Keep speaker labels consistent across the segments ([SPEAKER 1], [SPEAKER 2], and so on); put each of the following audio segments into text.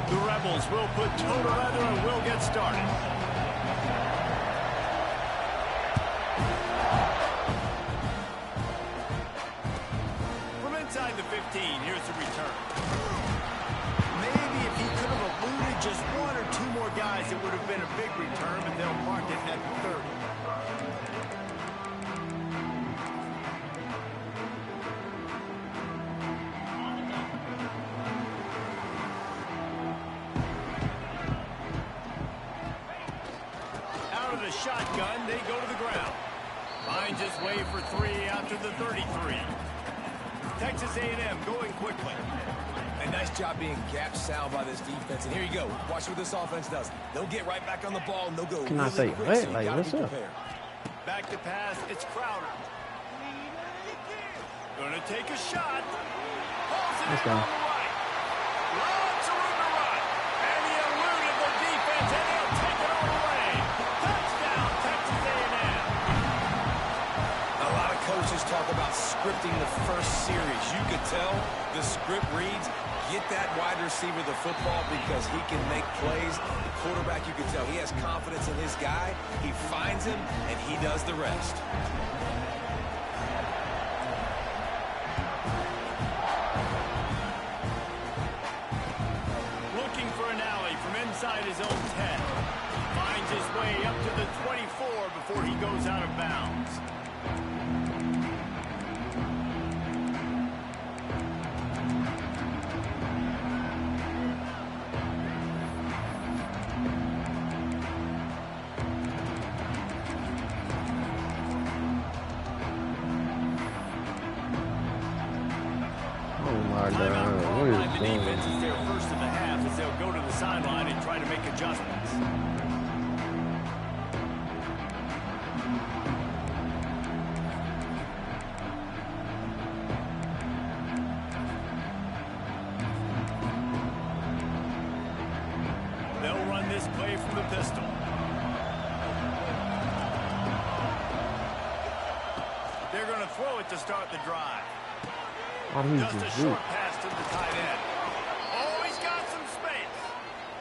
[SPEAKER 1] The Rebels will put toe to leather and will get started. From inside the 15, here's the return. Maybe if he could have eluded just one or two more guys, it would have been a big return, but they'll mark it at the 30. Shotgun, they go to the ground. Finds his way for three after the 33. Texas A&M going quickly.
[SPEAKER 2] A nice job being gap sound by this defense. And here you go. Watch what this offense does. They'll get right back on the ball and they'll go
[SPEAKER 3] Can
[SPEAKER 2] really
[SPEAKER 3] I say,
[SPEAKER 2] quick.
[SPEAKER 3] wait,
[SPEAKER 2] So you
[SPEAKER 3] like,
[SPEAKER 2] gotta
[SPEAKER 3] what's
[SPEAKER 2] be
[SPEAKER 3] up?
[SPEAKER 2] prepared.
[SPEAKER 1] Back to pass, it's Crowder. Gonna take a shot. Pulls it
[SPEAKER 3] Let's
[SPEAKER 1] in
[SPEAKER 3] go.
[SPEAKER 1] on the right. Lots of room to run. And he eluded the defense, and he'll take it all away. Touchdown, Texas A&M.
[SPEAKER 2] A lot of coaches talk about scripting the first series. You could tell the script reads, get that wide receiver the football because he can make plays. The quarterback, you can tell he has confidence in his guy. He finds him, and he does the rest.
[SPEAKER 1] Looking for an alley from inside his own 10. Finds his way up to the 24 before he goes out of bounds.
[SPEAKER 3] Timeout called by the defense
[SPEAKER 1] is their first of the half as they'll go to the sideline and try to make adjustments. They'll run this play from the pistol. They're going to throw it to start the drive. Just a short pass to the tight end. Oh, he's got some space.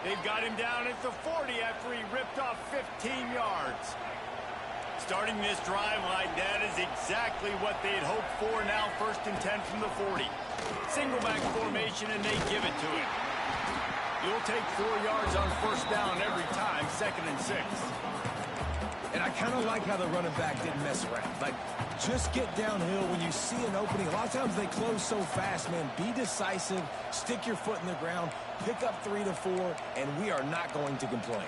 [SPEAKER 1] They've got him down at the 40 after he ripped off 15 yards. Starting this drive like that is exactly what they'd hoped for. Now 1st and 10 from the 40. Single back formation, and they give it to him. You'll take 4 yards on 1st down every time, 2nd and 6.
[SPEAKER 2] And I kind of like how the running back didn't mess around. Like, just get downhill when you see an opening. A lot of times they close so fast, man. Be decisive, stick your foot in the ground, pick up 3 to 4, and we are not going to complain.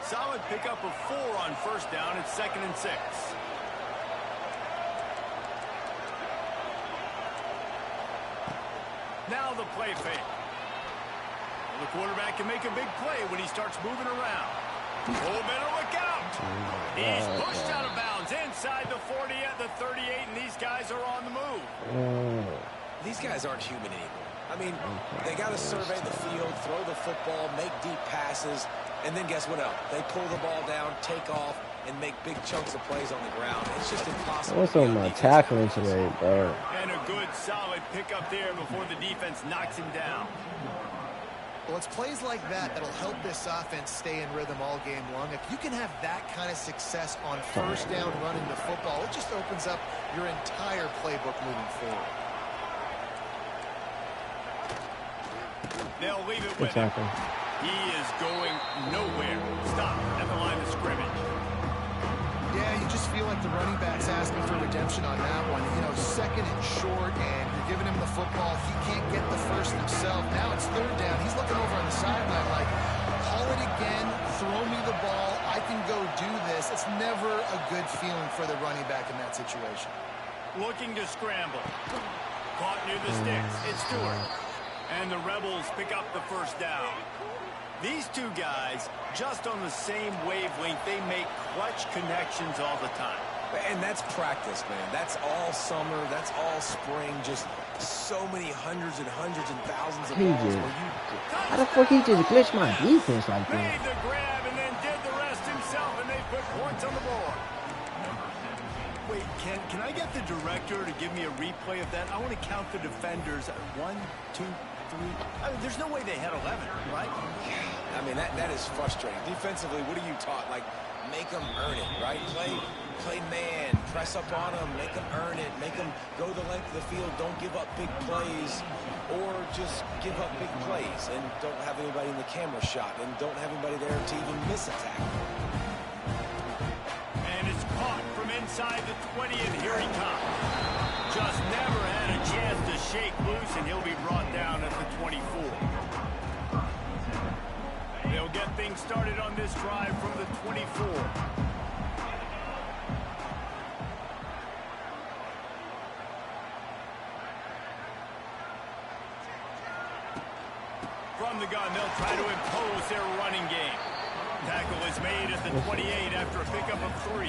[SPEAKER 1] Solid pickup of 4 on 1st down. It's 2nd and 6. Now the play fake. The quarterback can make a big play when he starts moving around. Oh, better look out. He's pushed out of bounds inside the 40 at the 38, and these guys are on the move.
[SPEAKER 2] These guys aren't human anymore. I mean, they got to survey the field, throw the football, make deep passes, and then guess what else? They pull the ball down, take off, and make big chunks of plays on the ground. It's just impossible.
[SPEAKER 3] What's on my tackling today, bro?
[SPEAKER 1] And a good, solid pickup there before the defense knocks him down.
[SPEAKER 4] Well, it's plays like that that'll help this offense stay in rhythm all game long. If you can have that kind of success on 1st down running the football, it just opens up your entire playbook moving forward.
[SPEAKER 1] They'll leave it with him. He is going nowhere. Stop at the line of scrimmage.
[SPEAKER 4] Yeah, you just feel like the running back's asking for redemption on that one. You know, 2nd and short, and you're giving him the football. He can't get the first himself. Now it's 3rd down. He's looking over on the sideline like, call it again, throw me the ball, I can go do this. It's never a good feeling for the running back in that situation.
[SPEAKER 1] Looking to scramble. Caught near the sticks. It's Stewart. And the Rebels pick up the 1st down. These two guys, just on the same wavelength, they make clutch connections all the time.
[SPEAKER 2] And that's practice, man. That's all summer. That's all spring. Just so many hundreds and thousands of balls.
[SPEAKER 3] How the fuck he just glitched my defense like that?
[SPEAKER 1] Made the grab and then did the rest himself, and they put points on the board. Wait, can I get the director to give me a replay of that? I want to count the defenders. 1, 2, 3. I mean, there's no way they had 11, right?
[SPEAKER 2] I mean, that is frustrating. Defensively, what are you taught? Like, make them earn it, right? Play man, press up on them, make them earn it, make them go the length of the field, don't give up big plays, or just give up big plays and don't have anybody in the camera shot and don't have anybody there to even miss a tackle.
[SPEAKER 1] And it's caught from inside the 20, and here he comes. Just never had a chance to shake loose, and he'll be brought down at the 24. They'll get things started on this drive from the 24. From the gun, they'll try to impose their running game. Tackle is made at the 28 after a pickup of 3.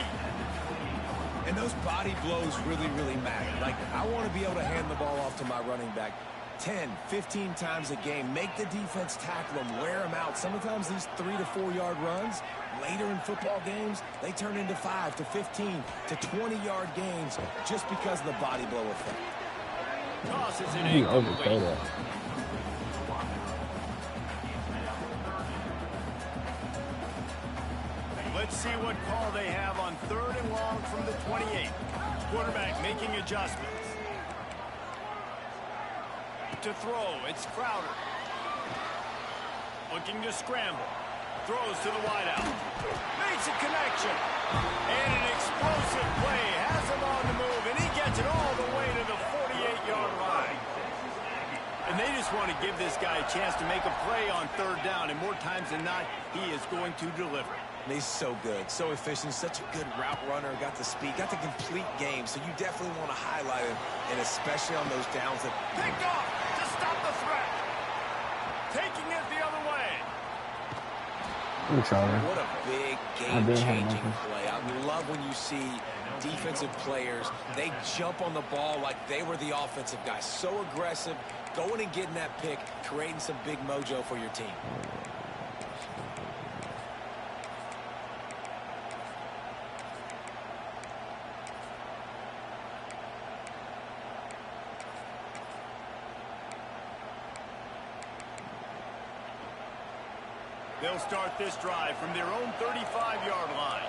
[SPEAKER 2] And those body blows really, really matter. Like, I want to be able to hand the ball off to my running back 10, 15 times a game. Make the defense tackle them, wear them out. Sometimes these 3 to 4 yard runs, later in football games, they turn into 5 to 15 to 20 yard gains just because of the body blow effect.
[SPEAKER 1] Tosses it incomplete. Let's see what call they have on 3rd and long from the 28. Quarterback making adjustments. To throw, it's Crowder. Looking to scramble. Throws to the wideout. Makes a connection. And an explosive play. Has him on the move, and he gets it all the way to the 48-yard line. And they just want to give this guy a chance to make a play on 3rd down, and more times than not, he is going to deliver.
[SPEAKER 2] And he's so good, so efficient, such a good route runner, got the speed, got the complete game, so you definitely want to highlight him, and especially on those downs that...
[SPEAKER 1] Picked off to stop the threat. Taking it the other way.
[SPEAKER 2] What a big game-changing play. I love when you see defensive players, they jump on the ball like they were the offensive guys. So aggressive, going and getting that pick, creating some big mojo for your team.
[SPEAKER 1] They'll start this drive from their own 35-yard line.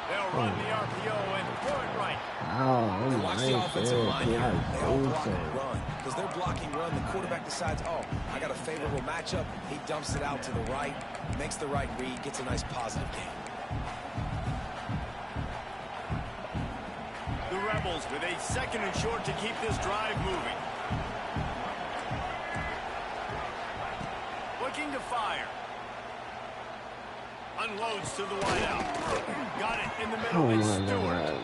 [SPEAKER 1] They'll run the RPO and throw it right.
[SPEAKER 2] Watch the offensive line here. They all block and run. Because they're blocking run, the quarterback decides, oh, I got a favorable matchup. He dumps it out to the right, makes the right read, gets a nice positive game.
[SPEAKER 1] The Rebels with a 2nd and short to keep this drive moving. Looking to fire. Unloads to the wideout. Got it in the middle. It's Stewart.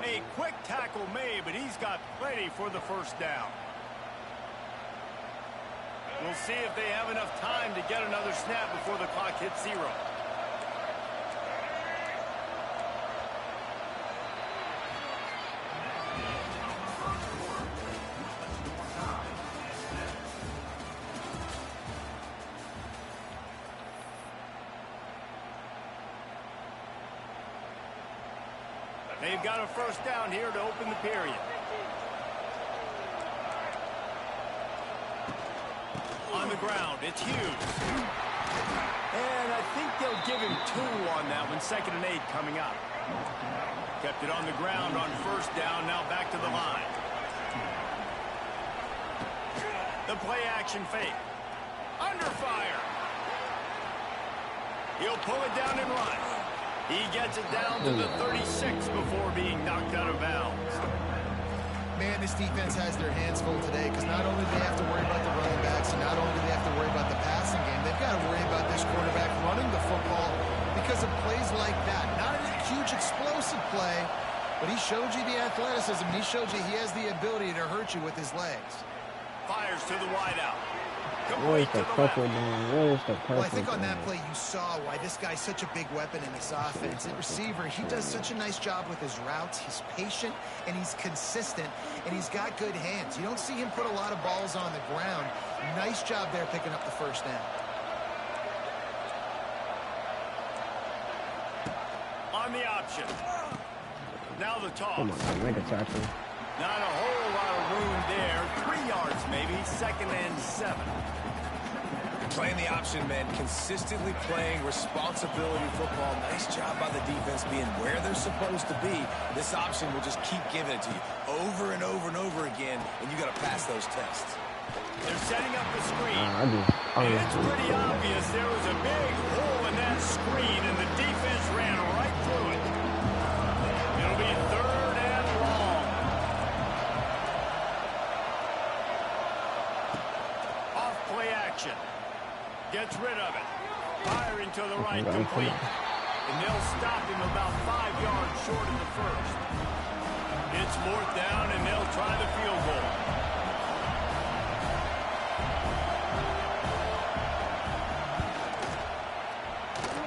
[SPEAKER 1] A quick tackle made, but he's got plenty for the 1st down. We'll see if they have enough time to get another snap before the clock hits 0. They've got a 1st down here to open the period. On the ground, it's Hughes. And I think they'll give him 2 on that one. 2nd and 8 coming up. Kept it on the ground on 1st down. Now back to the line. The play action fake. Under fire. He'll pull it down and run. He gets it down to the 36 before being knocked out of bounds.
[SPEAKER 4] Man, this defense has their hands full today because not only do they have to worry about the running backs and not only do they have to worry about the passing game, they've got to worry about this quarterback running the football because of plays like that. Not a huge explosive play, but he showed you the athleticism. He showed you he has the ability to hurt you with his legs.
[SPEAKER 1] fires to the wideout.
[SPEAKER 3] Where's the purple man? Where's the purple?
[SPEAKER 4] Well, I think on that play you saw why this guy's such a big weapon in this offense. At receiver, he does such a nice job with his routes. He's patient, and he's consistent, and he's got good hands. You don't see him put a lot of balls on the ground. Nice job there picking up the first down.
[SPEAKER 1] On the option. Now the toss.
[SPEAKER 3] Come on, make a tackle.
[SPEAKER 1] Not a whole lot of room there. 3 yards maybe. 2nd and 7.
[SPEAKER 2] Playing the option, man. Consistently playing responsibility football. Nice job by the defense being where they're supposed to be. This option will just keep giving it to you over and over and over again, and you got to pass those tests.
[SPEAKER 1] They're setting up the screen. And it's pretty obvious there was a big hole in that screen, and the defense ran right through it. It'll be 3rd and long. Off play action. Gets rid of it. Firing to the right, complete. And they'll stop him about 5 yards short of the first. It's 4th down, and they'll try the field goal.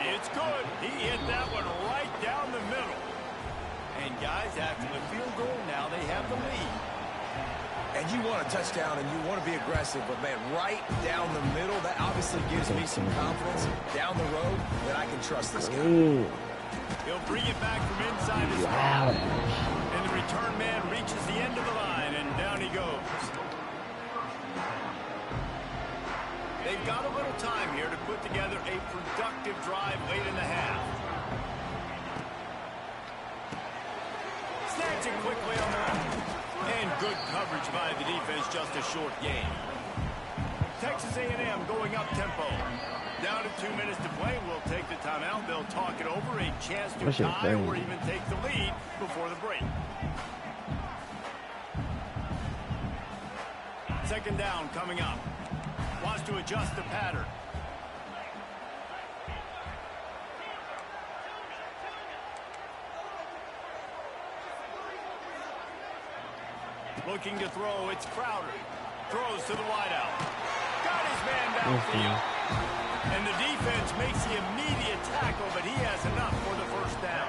[SPEAKER 1] It's good. He hit that one right down the middle. And guys, after the field goal, now they have the lead.
[SPEAKER 2] And you want a touchdown and you want to be aggressive, but man, right down the middle, that obviously gives me some confidence down the road that I can trust this guy.
[SPEAKER 1] He'll bring it back from inside his wow. And the return man reaches the end of the line, and down he goes. They've got a little time here to put together a productive drive late in the half. Snatch it quickly on the right. And good coverage by the defense, just a short gain. Texas A&M going up tempo. Down to 2 minutes to play. We'll take the timeout. They'll talk it over. A chance to tie or even take the lead before the break. 2nd down coming up. Wants to adjust the pattern. Looking to throw, it's Crowder. Throws to the wideout. Got his man downfield. And the defense makes the immediate tackle, but he has enough for the first down.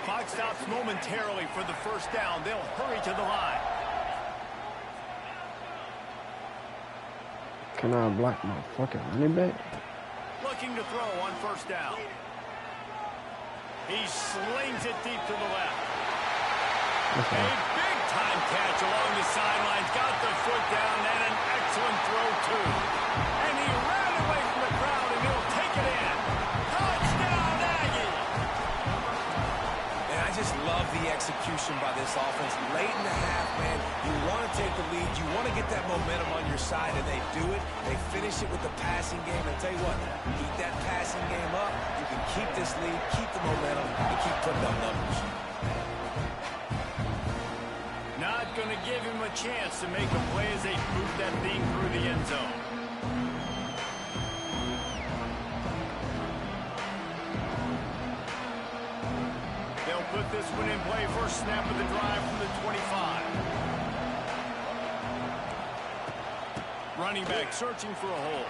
[SPEAKER 1] Clock stops momentarily for the first down. They'll hurry to the line.
[SPEAKER 3] Can I block my fucking running back?
[SPEAKER 1] Looking to throw on 1st down. He slings it deep to the left.
[SPEAKER 3] Okay.
[SPEAKER 1] A big-time catch along the sidelines. Got the foot down and an excellent throw, too. And he ran away from the crowd, and he'll take it in. Touchdown, Aggie!
[SPEAKER 2] And I just love the execution by this offense. Late in the half, man, you want to take the lead. You want to get that momentum on your side, and they do it. They finish it with the passing game. And tell you what, keep that passing game up. You can keep this lead, keep the momentum, and keep putting up numbers.
[SPEAKER 1] Not going to give him a chance to make a play as they boot that thing through the end zone. They'll put this one in play. First snap of the drive from the 25. Running back searching for a hole.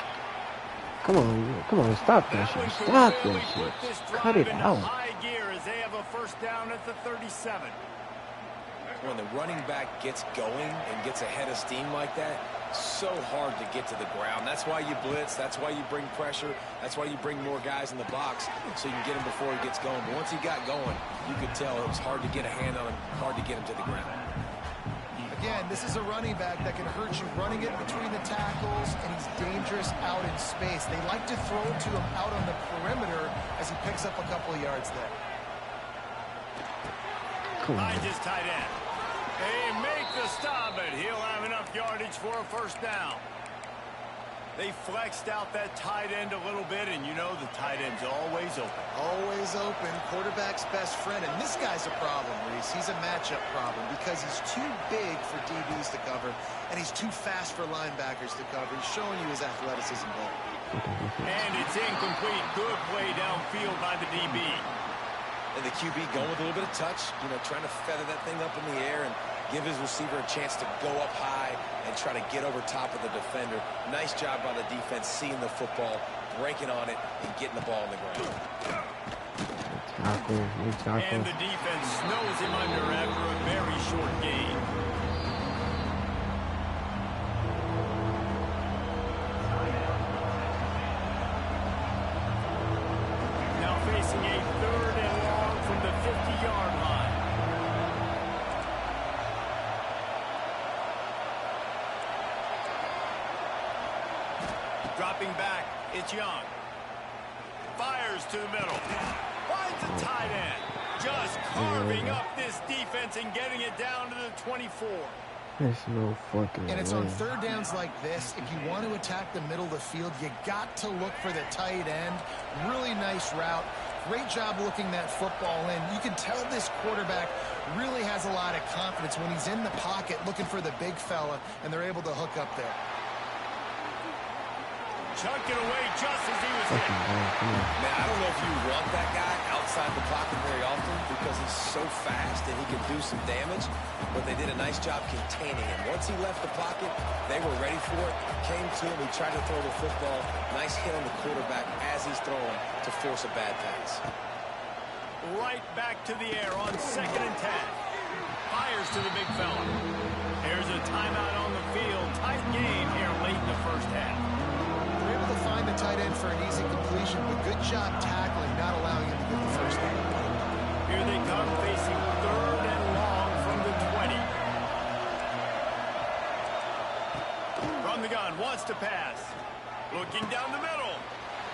[SPEAKER 3] Come on, stop that shit. Stop that shit. Cut it out.
[SPEAKER 1] High gear as they have a first down at the 37.
[SPEAKER 2] When the running back gets going and gets ahead of steam like that, so hard to get to the ground. That's why you blitz. That's why you bring pressure. That's why you bring more guys in the box so you can get him before he gets going. But once he got going, you could tell it was hard to get a hand on him, hard to get him to the ground.
[SPEAKER 4] Again, this is a running back that can hurt you running it between the tackles, and he's dangerous out in space. They like to throw it to him out on the perimeter as he picks up a couple of yards there.
[SPEAKER 1] Finds his tight end. They make the stop, but he'll have enough yardage for a first down. They flexed out that tight end a little bit, and you know the tight end's always open.
[SPEAKER 4] Always open. Quarterback's best friend. And this guy's a problem, Reese. He's a matchup problem because he's too big for DBs to cover, and he's too fast for linebackers to cover. He's showing you his athleticism there.
[SPEAKER 1] And it's incomplete. Good play downfield by the DB.
[SPEAKER 2] And the QB going with a little bit of touch, you know, trying to feather that thing up in the air. And give his receiver a chance to go up high and try to get over top of the defender. Nice job by the defense seeing the football, breaking on it, and getting the ball on the ground.
[SPEAKER 1] And the defense snows him under after a very short gain. Now facing a 3rd and long from the 50-yard line. Dropping back, it's Young. Fires to the middle. Finds a tight end. Just carving up this defense and getting it down to the 24.
[SPEAKER 3] There's no fucking
[SPEAKER 4] And it's
[SPEAKER 3] way.
[SPEAKER 4] on 3rd downs like this. If you want to attack the middle of the field, you got to look for the tight end. Really nice route. Great job looking that football in. You can tell this quarterback really has a lot of confidence when he's in the pocket looking for the big fella, and they're able to hook up there.
[SPEAKER 1] Chuck it away just as he was hit.
[SPEAKER 2] Man, I don't know if you want that guy outside the pocket very often because he's so fast and he can do some damage, but they did a nice job containing him. Once he left the pocket, they were ready for it, came to him, he tried to throw the football. Nice hit on the quarterback as he's throwing to force a bad pass.
[SPEAKER 1] Right back to the air on 2nd and 10. Fires to the big fella. Here's a timeout on the field. Tight game here late in the first half.
[SPEAKER 4] They're able to find the tight end for an easy completion, but good job tackling, not allowing him to get the first down.
[SPEAKER 1] Here they come facing 3rd and long from the 20. From the gun, wants to pass. Looking down the middle.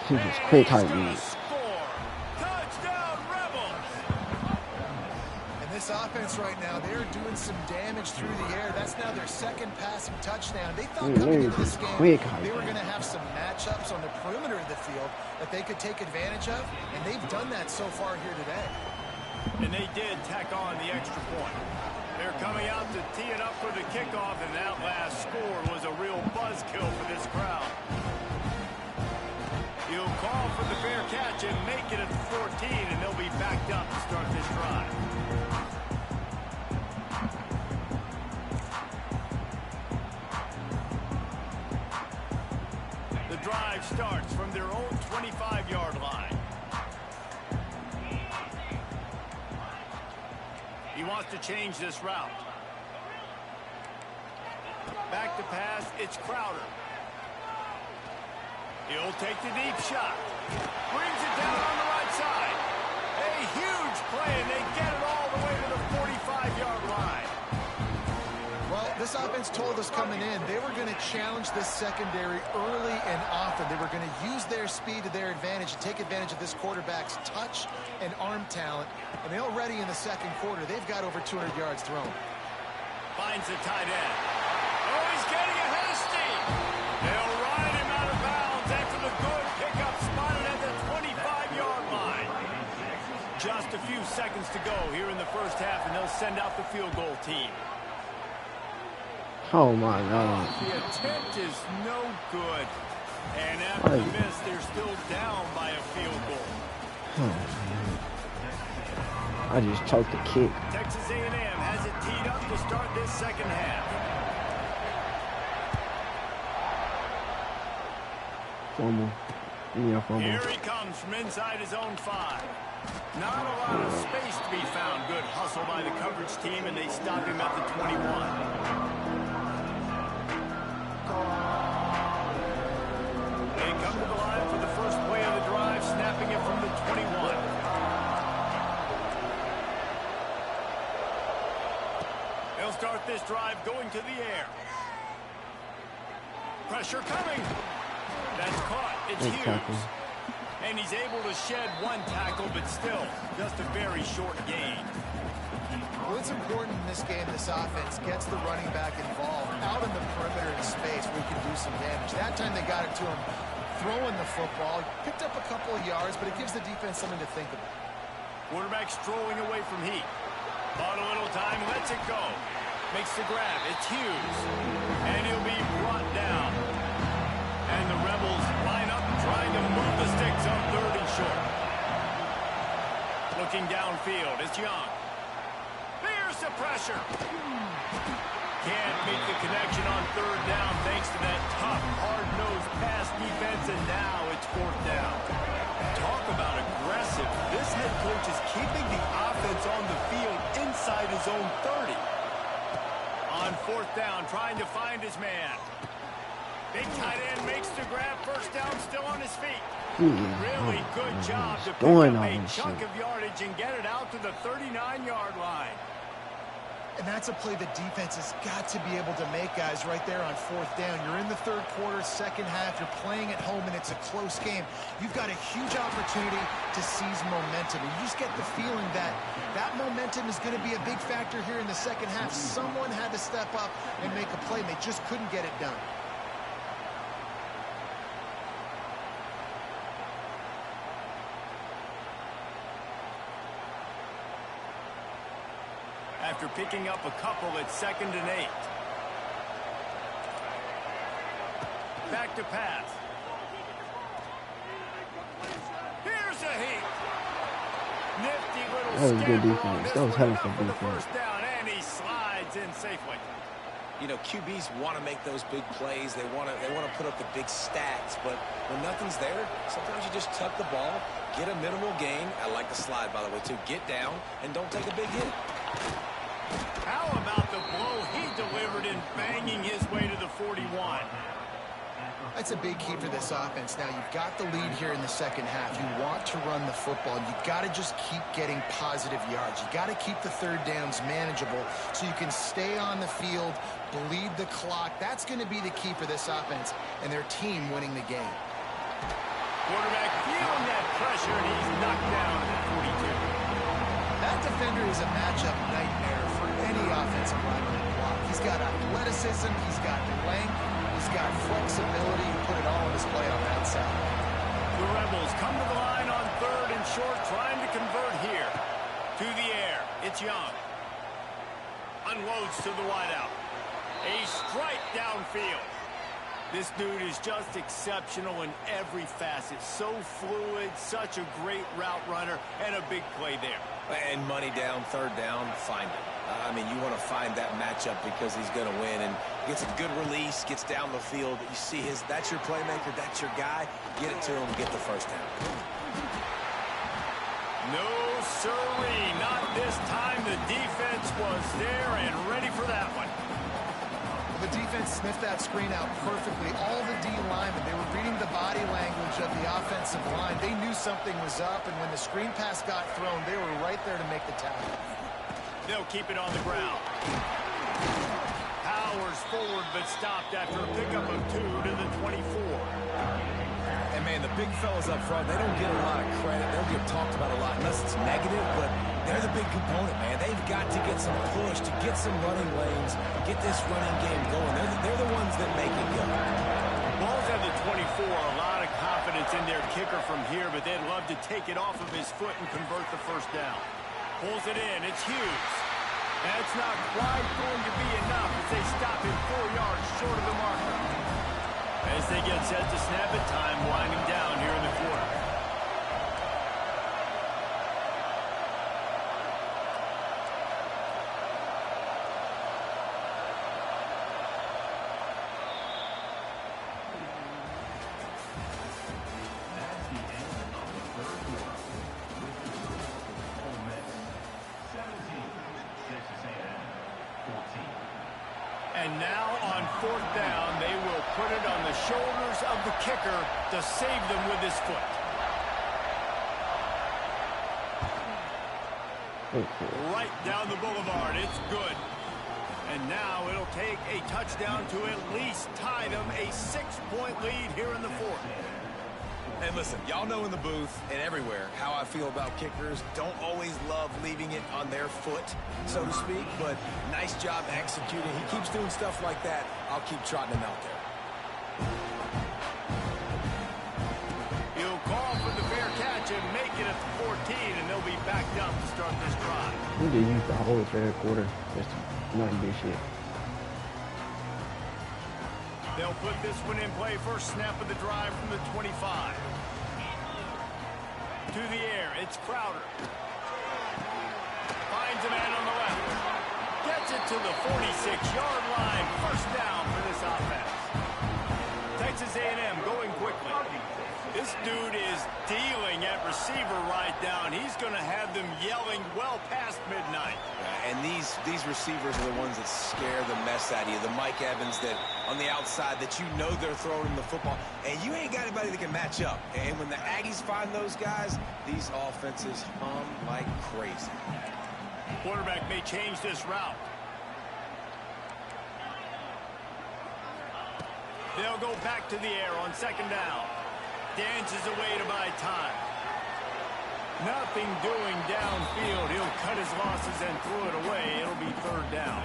[SPEAKER 3] He just quick height read.
[SPEAKER 1] Score. Touchdown, Rebels.
[SPEAKER 4] And this offense right now, they're doing some damage through the air. That's now their 2nd passing touchdown. They thought coming into this game they were going to have some matchups on the perimeter of the field that they could take advantage of, and they've done that so far here today.
[SPEAKER 1] And they did tack on the extra point. They're coming out to tee it up for the kickoff, and that last score was a real buzzkill for this crowd. He'll call for the fair catch and make it at the 14, and they'll be backed up to start this drive. The drive starts from their own 25-yard line. He wants to change this route. Back to pass, it's Crowder. He'll take the deep shot. Brings it down on the right side. A huge play, and they get it all the way to the 45-yard line.
[SPEAKER 4] Well, this offense told us coming in they were going to challenge this secondary early and often. They were going to use their speed to their advantage and take advantage of this quarterback's touch and arm talent. And they already in the 2nd quarter, they've got over 200 yards thrown.
[SPEAKER 1] Finds the tight end. Oh, he's getting ahead of steam. They'll ride him out of bounds after the good pickup spotted at the 25-yard line. Just a few seconds to go here in the first half, and they'll send out the field goal team.
[SPEAKER 3] Oh my God.
[SPEAKER 1] The attempt is no good. And after the miss, they're still down by a field goal.
[SPEAKER 3] I just choked the kick.
[SPEAKER 1] Texas A&M has it teed up to start this second half.
[SPEAKER 3] Fumble. Yeah, fumble.
[SPEAKER 1] Here he comes from inside his own 5. Not a lot of space to be found. Good hustle by the coverage team, and they stop him at the 21. They come to the line for the first play of the drive, snapping it from the 21. They'll start this drive going to the air. Pressure coming. That's caught. It's Hughes. And he's able to shed one tackle, but still just a very short gain.
[SPEAKER 4] Well, it's important in this game this offense gets the running back involved out in the perimeter in space where he can do some damage. That time they got it to him throwing the football. Picked up a couple of yards, but it gives the defense something to think about.
[SPEAKER 1] Quarterback strolling away from heat. Bought a little time, lets it go. Makes the grab. It's Hughes. And he'll be brought down. And the Rebels line up trying to move the sticks on 3rd and short. Looking downfield, it's Young. Fires the pressure. Can't make the connection on third down thanks to that tough, hard-nosed pass defense, and now it's fourth down. Talk about aggressive. This head coach is keeping the offense on the field inside his own 30. On fourth down, trying to find his man. Big tight end makes the grab. First down, still on his feet. Really good job to pick up a chunk of yardage and get it out to the 39-yard line.
[SPEAKER 4] And that's a play the defense has got to be able to make, guys, right there on fourth down. You're in the third quarter, second half. You're playing at home, and it's a close game. You've got a huge opportunity to seize momentum. And you just get the feeling that that momentum is going to be a big factor here in the second half. Someone had to step up and make a play, and they just couldn't get it done.
[SPEAKER 1] After picking up a couple at 2nd and 8. Back to pass. Here's a heat. Nifty little
[SPEAKER 3] that was good defense. That was hella good defense.
[SPEAKER 1] First down, and he slides in safely.
[SPEAKER 2] You know, QBs want to make those big plays. They want to put up the big stats. But when nothing's there, sometimes you just tuck the ball, get a minimal gain. I like the slide, by the way, too. Get down and don't take a big hit.
[SPEAKER 1] How about the blow he delivered in banging his way to the 41?
[SPEAKER 4] That's a big key for this offense. Now, you've got the lead here in the second half. You want to run the football. You've got to just keep getting positive yards. You've got to keep the third downs manageable so you can stay on the field, bleed the clock. That's going to be the key for this offense and their team winning the game.
[SPEAKER 1] Quarterback feeling that pressure, and he's knocked down at 42.
[SPEAKER 4] That defender is a matchup nightmare for any offensive lineman to block. He's got athleticism, he's got length, he's got flexibility. He put it all on display on that side.
[SPEAKER 1] The Rebels come to the line on 3rd and short, trying to convert here. To the air, it's Young. Unloads to the wideout. A strike downfield. This dude is just exceptional in every facet. So fluid, such a great route runner, and a big play there.
[SPEAKER 2] And money down, third down, find it. I mean, you want to find that matchup because he's going to win. And gets a good release, gets down the field. You see that's your playmaker, that's your guy. Get it to him, get the first down.
[SPEAKER 1] No, sirree, not this time. The defense was there and ready for that one.
[SPEAKER 4] The defense sniffed that screen out perfectly. All the D linemen, they were reading the body language of the offensive line. They knew something was up, and when the screen pass got thrown, they were right there to make the tackle.
[SPEAKER 1] They'll keep it on the ground. Powers forward, but stopped after a pickup of 2 to the 24.
[SPEAKER 2] And, man, the big fellas up front, they don't get a lot of credit. They don't get talked about a lot unless it's negative, but they're the big component, man. They've got to get some push, to get some running lanes, get this running game going. They're the ones that make it go.
[SPEAKER 1] Ball's at the 24. A lot of confidence in their kicker from here, but they'd love to take it off of his foot and convert the first down. Pulls it in. It's Hughes. That's not quite going to be enough as they stop him 4 yards short of the marker. As they get set to snap it, time winding down here in the quarter. And now on 4th down, they will put it on the shoulders of the kicker to save them with his foot. Right down the boulevard. It's good. And now it'll take a touchdown to at least tie them a 6-point lead here in the 4th.
[SPEAKER 2] And listen, y'all know in the booth and everywhere how I feel about kickers. Don't always love leaving it on their foot, so to speak, but nice job executing. He keeps doing stuff like that. I'll keep trotting him out there.
[SPEAKER 1] He'll call for the fair catch and make it at the 14, and they'll be backed up to start this drive.
[SPEAKER 3] We did use the whole third quarter just to not do shit.
[SPEAKER 1] They'll put this one in play. First snap of the drive from the 25. To the air, it's Crowder. Finds a man on the left. it to the 46-yard line. First down for this offense. Texas A&M going quickly. This dude is dealing at receiver right down. He's going to have them yelling well past midnight.
[SPEAKER 2] And these receivers are the ones that scare the mess out of you. The Mike Evans that on the outside that you know they're throwing him the football, and you ain't got anybody that can match up. And when the Aggies find those guys, these offenses hum like crazy.
[SPEAKER 1] Quarterback may change this route. They'll go back to the air on second down. Dances away to buy time. Nothing doing downfield. He'll cut his losses and throw it away. It'll be third down.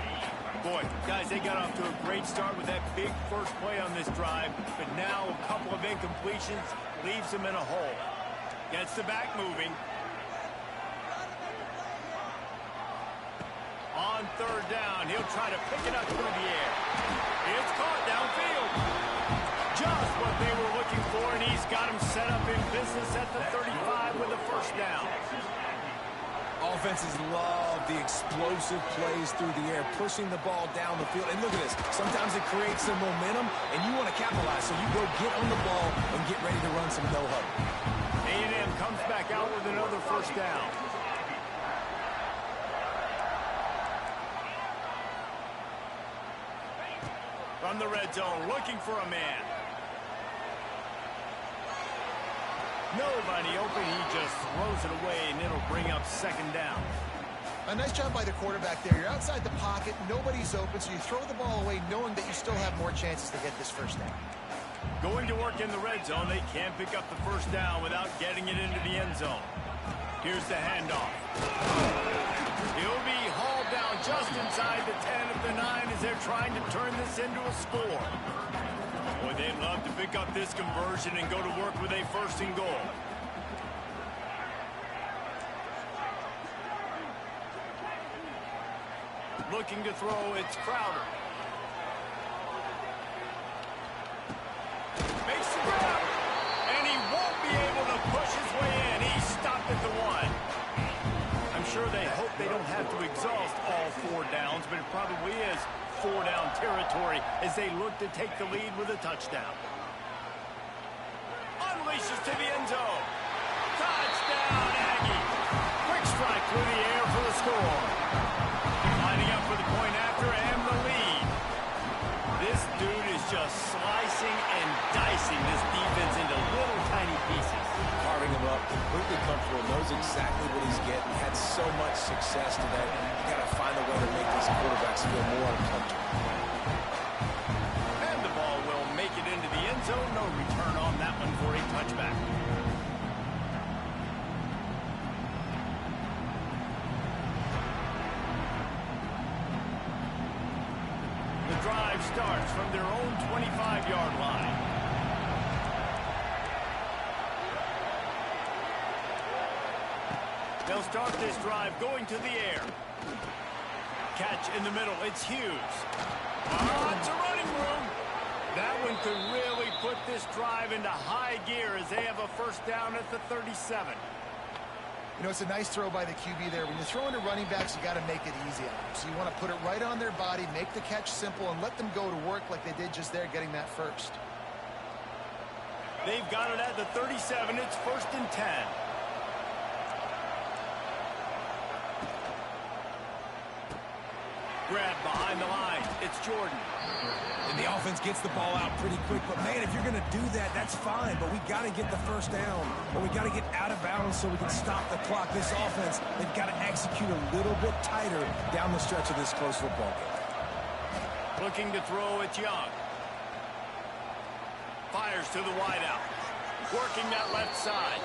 [SPEAKER 1] Boy, guys, they got off to a great start with that big first play on this drive, but now a couple of incompletions leaves them in a hole. Gets the back moving. On third down, he'll try to pick it up through the air. It's caught downfield. Just what they were looking for, and he's got him set up in business at the 35 with a first down.
[SPEAKER 2] Offenses love the explosive plays through the air, pushing the ball down the field. And look at this. Sometimes it creates some momentum, and you want to capitalize. So you go get on the ball and get ready to run some no-huddle.
[SPEAKER 1] A&M comes back out with another first down. From the red zone, looking for a man. Nobody open. He just throws it away, and it'll bring up second down.
[SPEAKER 4] A nice job by the quarterback there. You're outside the pocket. Nobody's open, so you throw the ball away knowing that you still have more chances to get this first down.
[SPEAKER 1] Going to work in the red zone. They can't pick up the first down without getting it into the end zone. Here's the handoff. He'll be hauled down just inside the 10 at the 9 as they're trying to turn this into a score. Boy, they'd love to pick up this conversion and go to work with a first and goal. Looking to throw, it's Crowder. Makes the grab, and he won't be able to push his way in. He's stopped at the 1. I'm sure they hope they don't have to exhaust all 4 downs, but it probably is 4-down territory as they look to take the lead with a touchdown. Unleashes to the end zone. Touchdown, Aggie. Quick strike through the air for the score. Lining up for the point after and the lead. This dude is just slicing and dicing this defense into little tiny pieces.
[SPEAKER 2] Carving him up, completely comfortable, knows exactly what he's getting, had so much success today. You got to find a way to make these quarterbacks feel more uncomfortable.
[SPEAKER 1] And the ball will make it into the end zone. No return on that one for a touchback. The drive starts from their own 25-yard line. They'll start this drive going to the air. Catch in the middle. It's Hughes. It's a running room. That one could really put this drive into high gear as they have a first down at the 37.
[SPEAKER 4] You know, it's a nice throw by the QB there. When you're throwing to running backs, you got to make it easy on them. So you want to put it right on their body, make the catch simple, and let them go to work like they did just there, getting that first.
[SPEAKER 1] They've got it at the 37. It's first and 10. Grab behind the line. It's Jordan.
[SPEAKER 2] And the offense gets the ball out pretty quick. But, man, if you're going to do that, that's fine. But we got to get the first down. Or we got to get out of bounds so we can stop the clock. This offense, they've got to execute a little bit tighter down the stretch of this close football game.
[SPEAKER 1] Looking to throw, it's Young. Fires to the wideout. Working that left side.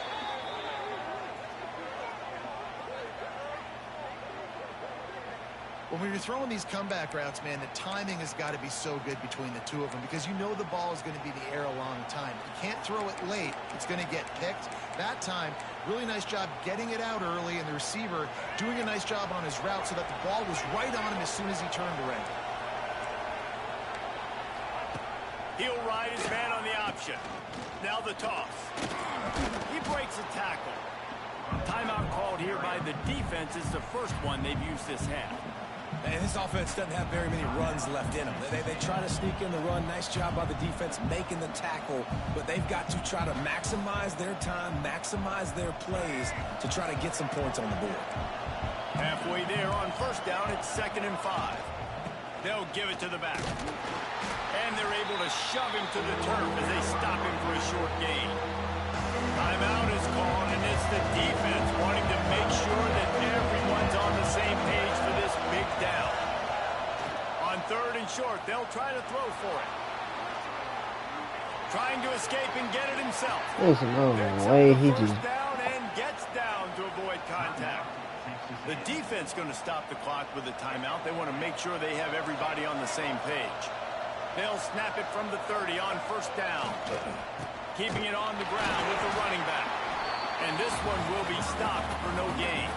[SPEAKER 4] When you're throwing these comeback routes, man, the timing has got to be so good between the two of them because you know the ball is going to be in the air a long time. You can't throw it late. It's going to get picked. That time, really nice job getting it out early, and the receiver doing a nice job on his route so that the ball was right on him as soon as he turned around.
[SPEAKER 1] He'll ride his man on the option. Now the toss. He breaks a tackle. Timeout called here by the defense is the first one they've used this half.
[SPEAKER 2] And this offense doesn't have very many runs left in them. They try to sneak in the run. Nice job by the defense making the tackle. But they've got to try to maximize their time, maximize their plays to try to get some points on the board.
[SPEAKER 1] Halfway there on first down, it's 2nd and 5. They'll give it to the back. And they're able to shove him to the turf as they stop him for a short gain. Timeout is called, and it's the defense wanting to make sure that everyone's on the same page for this big down. On 3rd and short, they'll try to throw for it. Trying to escape and get it himself.
[SPEAKER 3] There's no way he just
[SPEAKER 1] down and gets down to avoid contact. The defense going to stop the clock with a timeout. They want to make sure they have everybody on the same page. They'll snap it from the 30 on first down. Keeping it on the ground with the running back. And this one will be stopped for no gain.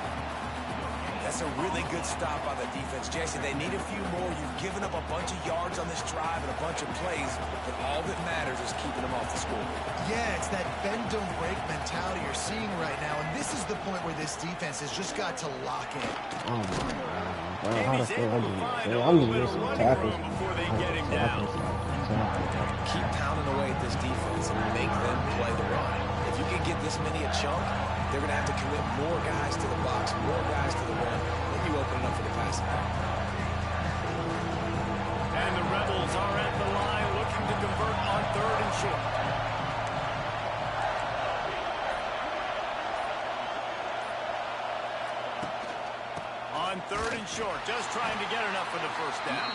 [SPEAKER 2] That's a really good stop by the defense. Jason, they need a few more. You've given up a bunch of yards on this drive and a bunch of plays, but all that matters is keeping them off the scoreboard.
[SPEAKER 4] Yeah, it's that bend, don't break mentality you're seeing right now, and this is the point where this defense has just got to lock in.
[SPEAKER 3] Oh, my God. Bro, how the fuck I'm just missing tackles.
[SPEAKER 1] Before they get him down.
[SPEAKER 2] Keep pounding away at this defense and make them play the run. If you can get this many a chunk, they're going to have to commit more guys to the box, more guys to the run. Then you open it up for the passing back.
[SPEAKER 1] And the Rebels are at the line looking to convert on 3rd and short. On 3rd and short, just trying to get enough for the first down.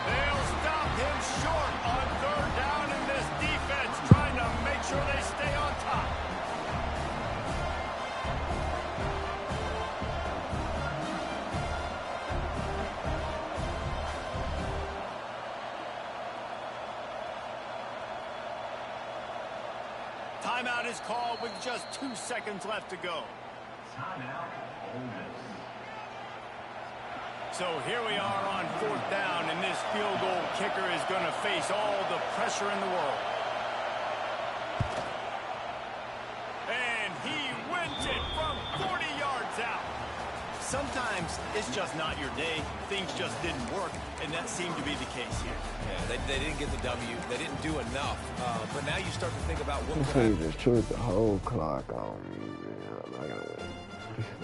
[SPEAKER 1] They'll stop him short on 3rd down in this defense, trying to make sure they stay on top. Timeout is called with just 2 seconds left to go. So here we are on 4th down, and this field goal kicker is going to face all the pressure in the world. And he wins it from 40 yards out. Sometimes it's just not your day. Things just didn't work, and that seemed to be the case here.
[SPEAKER 2] Yeah, they didn't get the W. They didn't do enough. But now you start to think about what
[SPEAKER 3] could happen. Just truth the whole clock on me.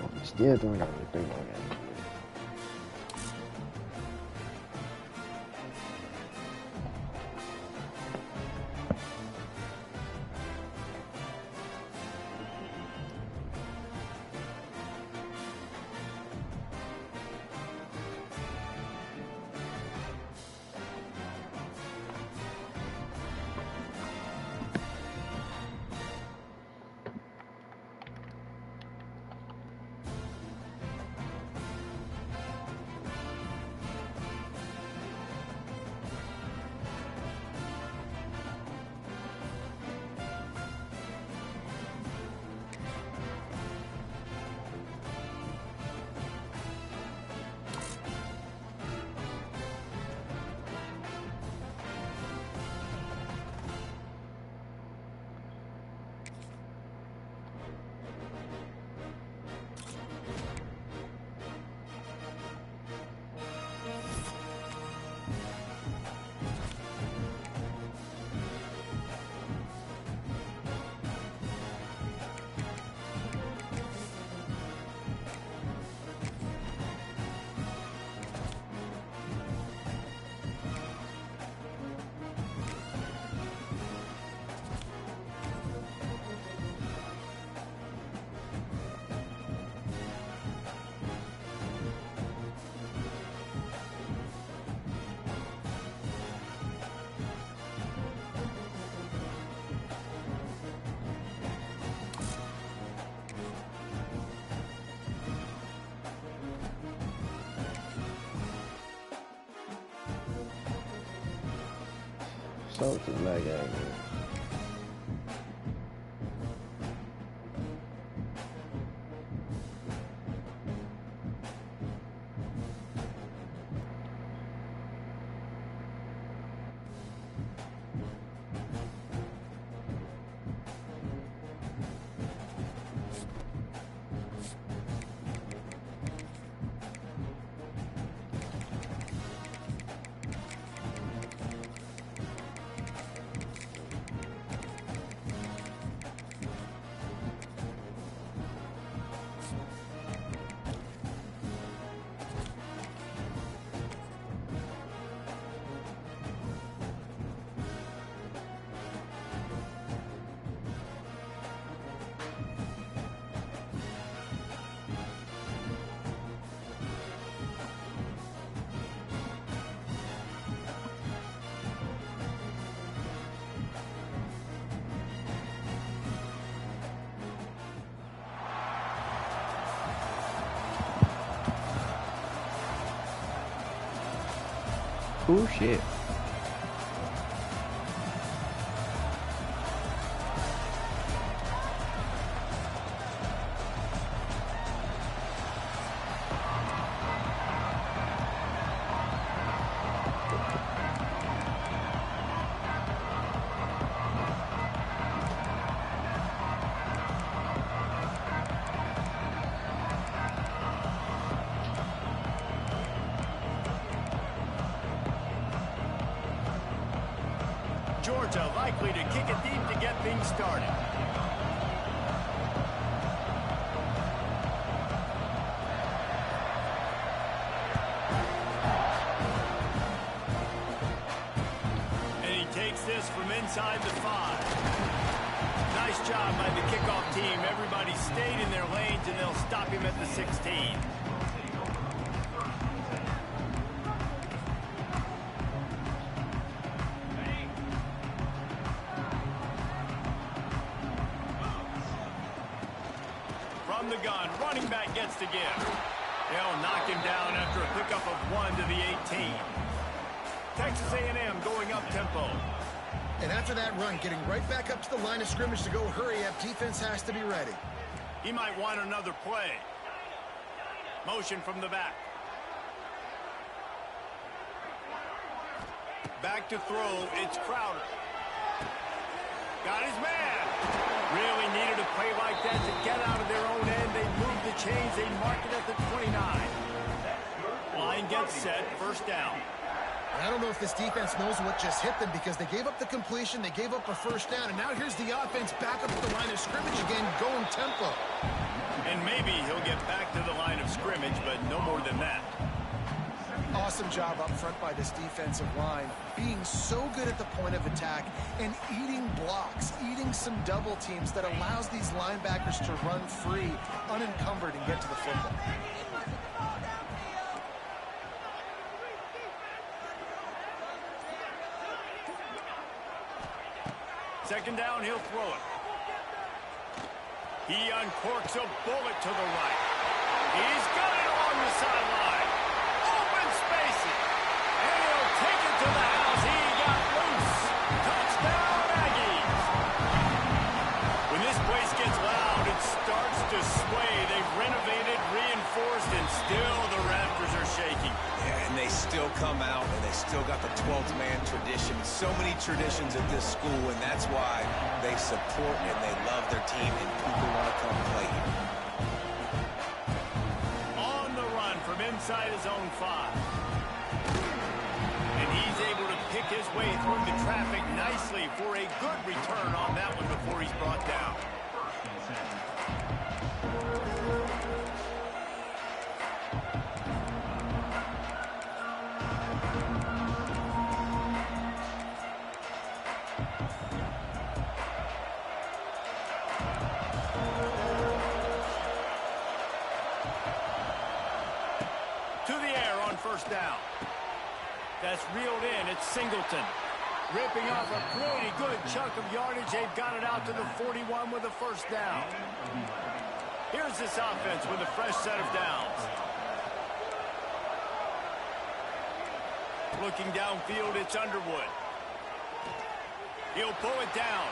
[SPEAKER 3] I'm still doing that with 3 more games. Something like that. Oh, shit.
[SPEAKER 1] Georgia likely to kick it deep to get things started. And he takes this from inside the 5. Nice job by the kickoff team. Everybody stayed in their lanes, and they'll stop him at the 16. From the gun, running back gets to give. They'll knock him down after a pickup of 1 to the 18. Texas A&M going up tempo.
[SPEAKER 4] And after that run, getting right back up to the line of scrimmage to go hurry up, defense has to be ready.
[SPEAKER 1] He might want another play. Motion from the back. Back to throw, it's Crowder. Got his man. Really needed a play like that to get out of their own end. They moved the chains. They marked it at the 29. Line gets set. First down.
[SPEAKER 4] I don't know if this defense knows what just hit them because they gave up the completion, they gave up a first down, and now here's the offense back up at the line of scrimmage again, going tempo.
[SPEAKER 1] And maybe he'll get back to the line of scrimmage, but no more than that.
[SPEAKER 4] Awesome job up front by this defensive line, being so good at the point of attack and eating blocks, eating some double teams that allows these linebackers to run free, unencumbered, and get to the football.
[SPEAKER 1] Second down, he'll throw it. He uncorks a bullet to the right. He's got it along the sideline. Open spaces. And he'll take it to the house. He got loose. Touchdown, Aggies. When this place gets loud, it starts to sway. They've renovated, reinforced, and still the rafters are shaking.
[SPEAKER 2] Yeah, and they still come out, and they still got the 12th man tradition. So many traditions at this school, and that's why they support and they love their team, and people want to come play here.
[SPEAKER 1] On the run from inside his own 5. And he's able to pick his way through the traffic nicely for a good return on that one before he's brought down. To the air on first down. That's reeled in. It's Singleton. Ripping off a pretty good chunk of yardage. They've got it out to the 41 with a first down. Here's this offense with a fresh set of downs. Looking downfield, it's Underwood. He'll pull it down.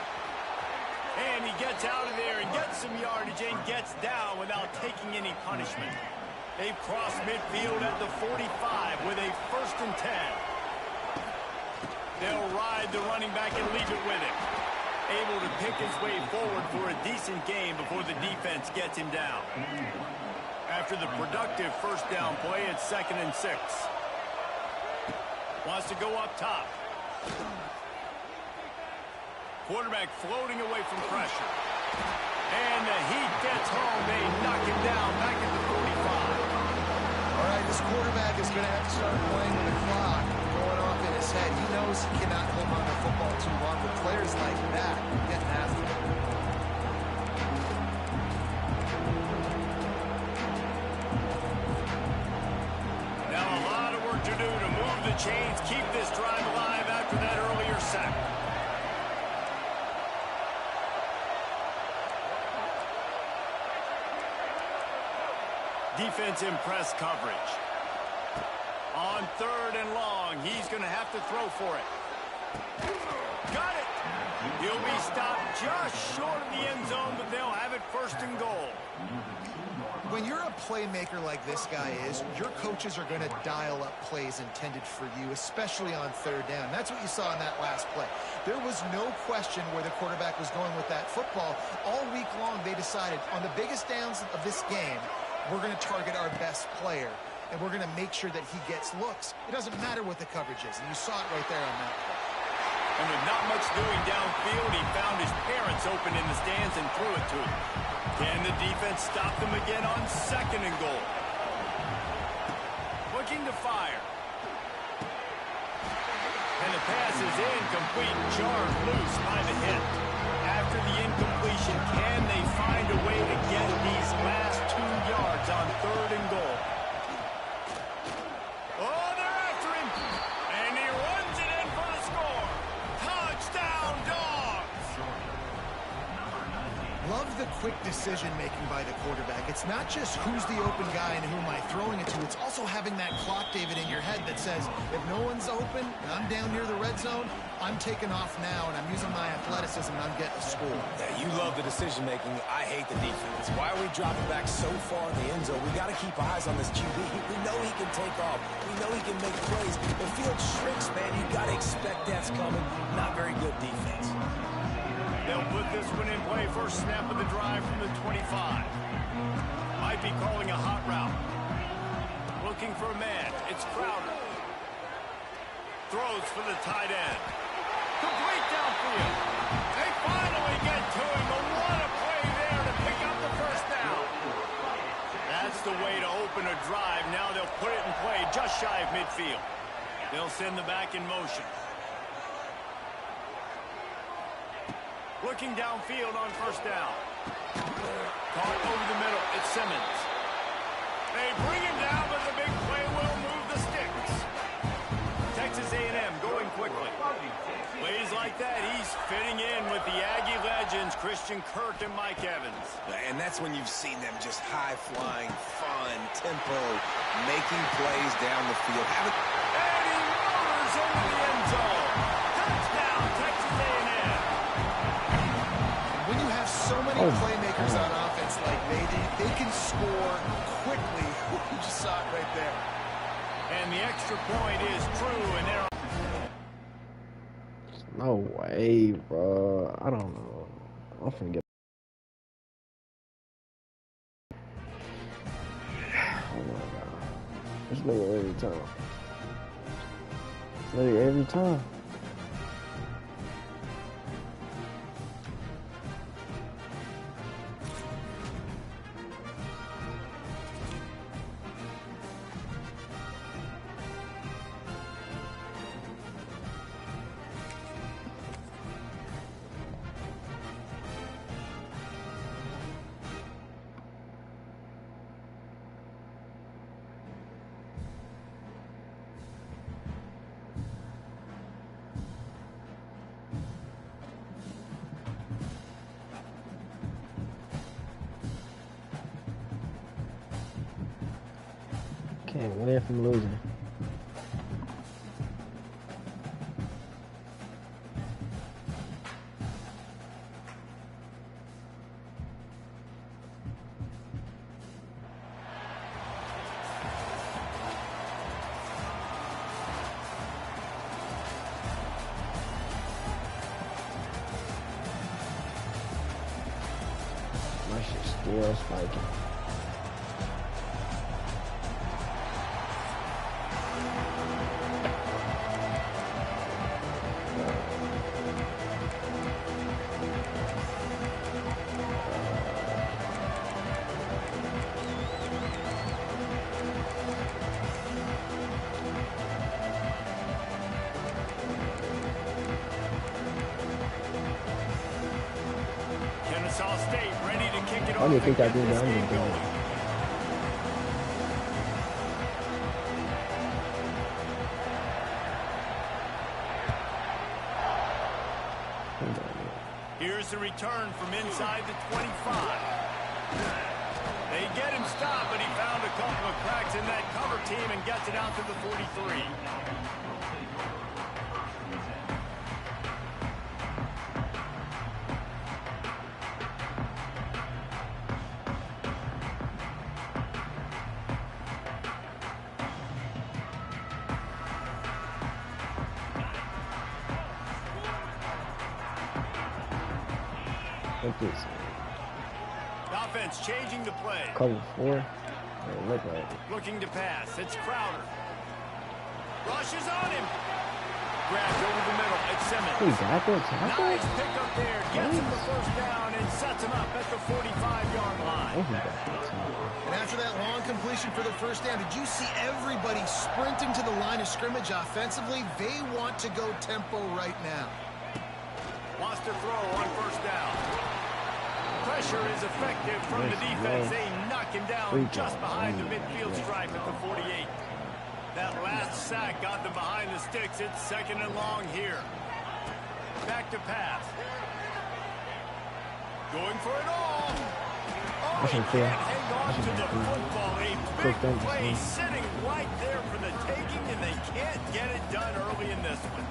[SPEAKER 1] And he gets out of there and gets some yardage and gets down without taking any punishment. They've crossed midfield at the 45 with a 1st and 10. They'll ride the running back and leave it with him. Able to pick his way forward for a decent game before the defense gets him down. After the productive first down play, it's 2nd and 6. Wants to go up top. Quarterback floating away from pressure. And the heat gets home. They knock him down back at the 45.
[SPEAKER 4] All right, this quarterback is going to have to start playing with the clock going off in his head. He knows he cannot hold on to football too long, but players like that are getting after him.
[SPEAKER 1] Now a lot of work to do to move the chains, keep this drive alive after that earlier sack. Defense in press coverage. On 3rd and long, he's going to have to throw for it. Got it. He'll be stopped just short of the end zone, but they'll have it 1st and goal.
[SPEAKER 4] When you're a playmaker like this guy is, your coaches are going to dial up plays intended for you, especially on 3rd down. That's what you saw in that last play. There was no question where the quarterback was going with that football. All week long, they decided on the biggest downs of this game, we're going to target our best player, and we're going to make sure that he gets looks. It doesn't matter what the coverage is, and you saw it right there on that play.
[SPEAKER 1] And with not much doing downfield, he found his parents open in the stands and threw it to him. Can the defense stop them again on 2nd and goal? Looking to fire. And the pass is incomplete, jarred loose by the hit. After the incompletion, can they find a way to get these last 2 yards on 3rd and goal? Oh, they're after him. And he runs it in for the score. Touchdown, Dogs!
[SPEAKER 4] Love the quick decision-making by the quarterback. It's not just who's the open guy and who am I throwing it to. It's also having that clock, David, in your head that says, if no one's open and I'm down near the red zone, I'm taking off now and I'm using my athleticism and I'm getting a score.
[SPEAKER 2] Yeah, you love the decision-making. I hate the defense. Why are we dropping back so far in the end zone? We got to keep eyes on this QB. We know he can take off. We know he can make plays. The field shrinks, man. You got to expect that's coming. Not very good defense.
[SPEAKER 1] They'll put this one in play. First snap of the drive from the 25. Might be calling a hot route. Looking for a man. It's Crowder. Throws for the tight end. Complete downfield. They finally get to him. But what a play there to pick up the 1st down. That's the way to open a drive. Now they'll put it in play just shy of midfield. They'll send the back in motion. Looking downfield on 1st down. Caught over the middle. It's Simmons. They bring him down, but the big play will move the sticks. Texas A&M going quickly. Plays like that, he's fitting in with the Aggie legends, Christian Kirk and Mike Evans.
[SPEAKER 2] And that's when you've seen them just high-flying, fun, tempo, making plays down the field.
[SPEAKER 1] And he motors into the end zone. Touchdown, Texas A&M.
[SPEAKER 4] When you have so many playmakers on offense like they can score quickly. You just saw it right there.
[SPEAKER 1] And the extra point is true, and they're...
[SPEAKER 3] No way, bro. I don't know. I'm finna get... Oh my god. This nigga every time. This nigga every time. Can't win from losing. My shit's still spiking.
[SPEAKER 1] Kennesaw State ready to kick it off.
[SPEAKER 3] Why do you think I did that? I'm going.
[SPEAKER 1] Here's the return from inside the 25. They get him stopped, but he found a couple of cracks in that cover team and gets it out to the 43. Offense changing the play.
[SPEAKER 3] Cover 4. Look like it.
[SPEAKER 1] Looking to pass. It's Crowder. Rushes on him. Grabbed over the middle. It's Simmons.
[SPEAKER 3] He got that tackle?
[SPEAKER 1] Nice pick up there. Gets him the first down and sets him up at the 45-yard line.
[SPEAKER 3] Oh, he got that tackle.
[SPEAKER 4] And after that long completion for the first down, did you see everybody sprinting to the line of scrimmage offensively? They want to go tempo right now.
[SPEAKER 1] Wants to throw on first down. Pressure is effective from the defense. They knock him down just behind the midfield stripe at the 48. That last sack got them behind the sticks. It's second and long here. Back to pass. Going for it all. Oh, he can't hang on to the football. A big play sitting right there for the taking, and they can't get it done early in this one.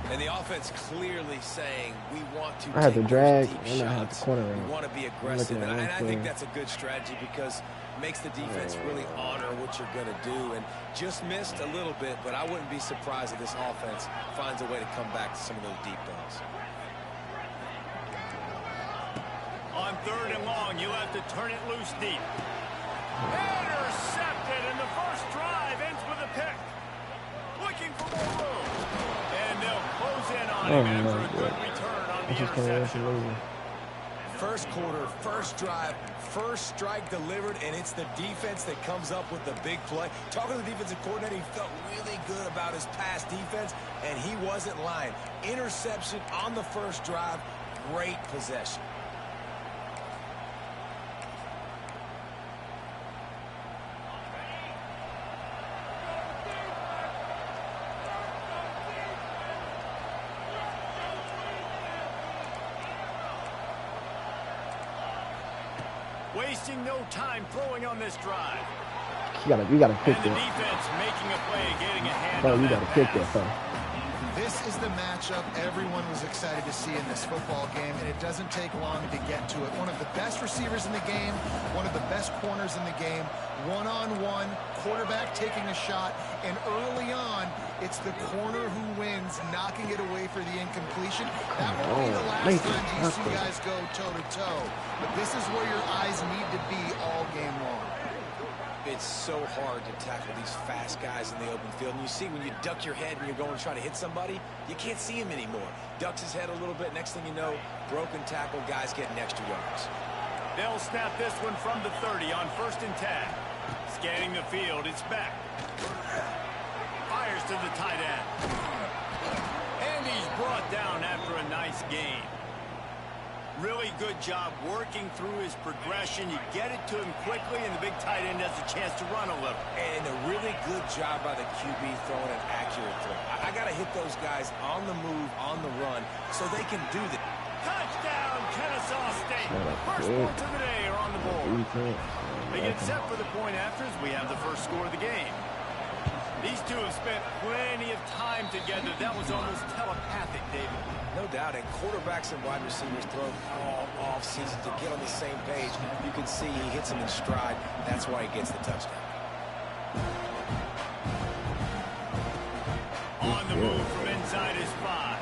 [SPEAKER 2] And the offense clearly saying, we want to
[SPEAKER 3] I had to drag
[SPEAKER 2] deep
[SPEAKER 3] and I had
[SPEAKER 2] shots.
[SPEAKER 3] the corner.
[SPEAKER 2] We want to be aggressive. And I think that's a good strategy because it makes the defense really honor what you're going to do. And just missed a little bit, but I wouldn't be surprised if this offense finds a way to come back to some of those deep balls.
[SPEAKER 1] On third and long, you'll have to turn it loose deep. Intercepted, and the first drive ends with a pick. Looking for more room. And they'll close in on him after a good return on the interception.
[SPEAKER 2] First quarter, first drive, first strike delivered, and it's the defense that comes up with the big play. Talking to the defensive coordinator, he felt really good about his pass defense, and he wasn't lying. Interception on the first drive, great possession.
[SPEAKER 1] Wasting no time throwing on this drive.
[SPEAKER 3] You gotta pick
[SPEAKER 1] and the
[SPEAKER 3] that.
[SPEAKER 1] defense making a play, getting a hand
[SPEAKER 3] Oh,
[SPEAKER 1] on
[SPEAKER 3] you
[SPEAKER 1] that
[SPEAKER 3] gotta pick
[SPEAKER 1] pass.
[SPEAKER 3] that, though.
[SPEAKER 4] This is the matchup everyone was excited to see in this football game, and it doesn't take long to get to it. One of the best receivers in the game, one of the best corners in the game, one-on-one, quarterback taking a shot, and early on, it's the corner who wins, knocking it away for the incompletion. That won't be the last time you see guys go toe-to-toe, but this is where your eyes need to be all game long.
[SPEAKER 2] It's so hard to tackle these fast guys in the open field. And you see when you duck your head and you're going to try to hit somebody, you can't see him anymore. Ducks his head a little bit. Next thing you know, broken tackle, guys getting extra yards.
[SPEAKER 1] They'll snap this one from the 30 on 1st and 10. Scanning the field, it's back. Fires to the tight end. And he's brought down after a nice gain. Really good job working through his progression. You get it to him quickly, and the big tight end has a chance to run a little.
[SPEAKER 2] And a really good job by the QB throwing an accurate throw. I got to hit those guys on the move, on the run, so they can do that.
[SPEAKER 1] Touchdown, Kennesaw State. First points of the day are on the board. They get set for the point afters. We have the first score of the game. These two have spent plenty of time together. That was almost telepathic, David.
[SPEAKER 2] No doubt, and quarterbacks and wide receivers throw all off season to get on the same page. You can see he hits them in stride. That's why he gets the touchdown.
[SPEAKER 1] On the move from inside his 5.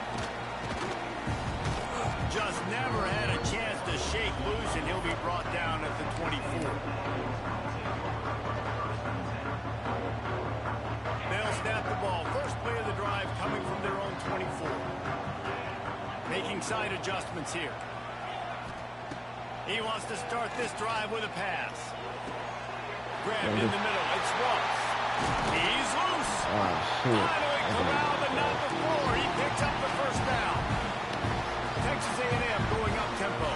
[SPEAKER 1] Just never had a chance to shake loose, and he'll be brought down at the 24. They'll snap the ball. First play of the drive coming from their own 24. Making side adjustments here. He wants to start this drive with a pass. Grabbed in the middle. It's Ross. He's loose. Finally corralled, but not before. He picks up the first down. Texas A&M going up tempo.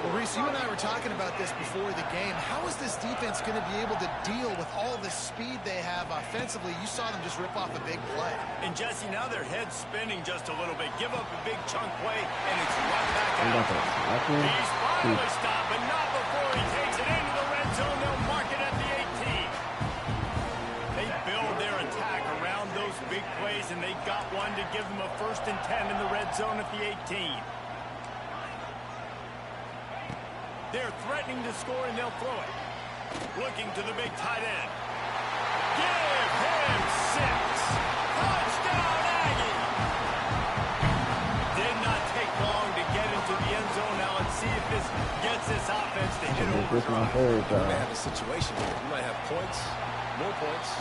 [SPEAKER 4] Well, Reese, you and I were talking about this before the game. How is this defense going to be able to deal with all the speed they have offensively? You saw them just rip off a big play.
[SPEAKER 1] And Jesse, now their head's spinning just a little bit. Give up a big chunk play, and it's right back out. He's finally stopped, but not before he takes it into the red and they got one to give them a 1st and 10 in the red zone at the 18. They're threatening to score, and they'll throw it. Looking to the big tight end. Give him 6. Touchdown, Aggie! Did not take long to get into the end zone. Now let's see if this gets this offense to hit overdrive.
[SPEAKER 2] You may have a situation here. You might have points, and more points.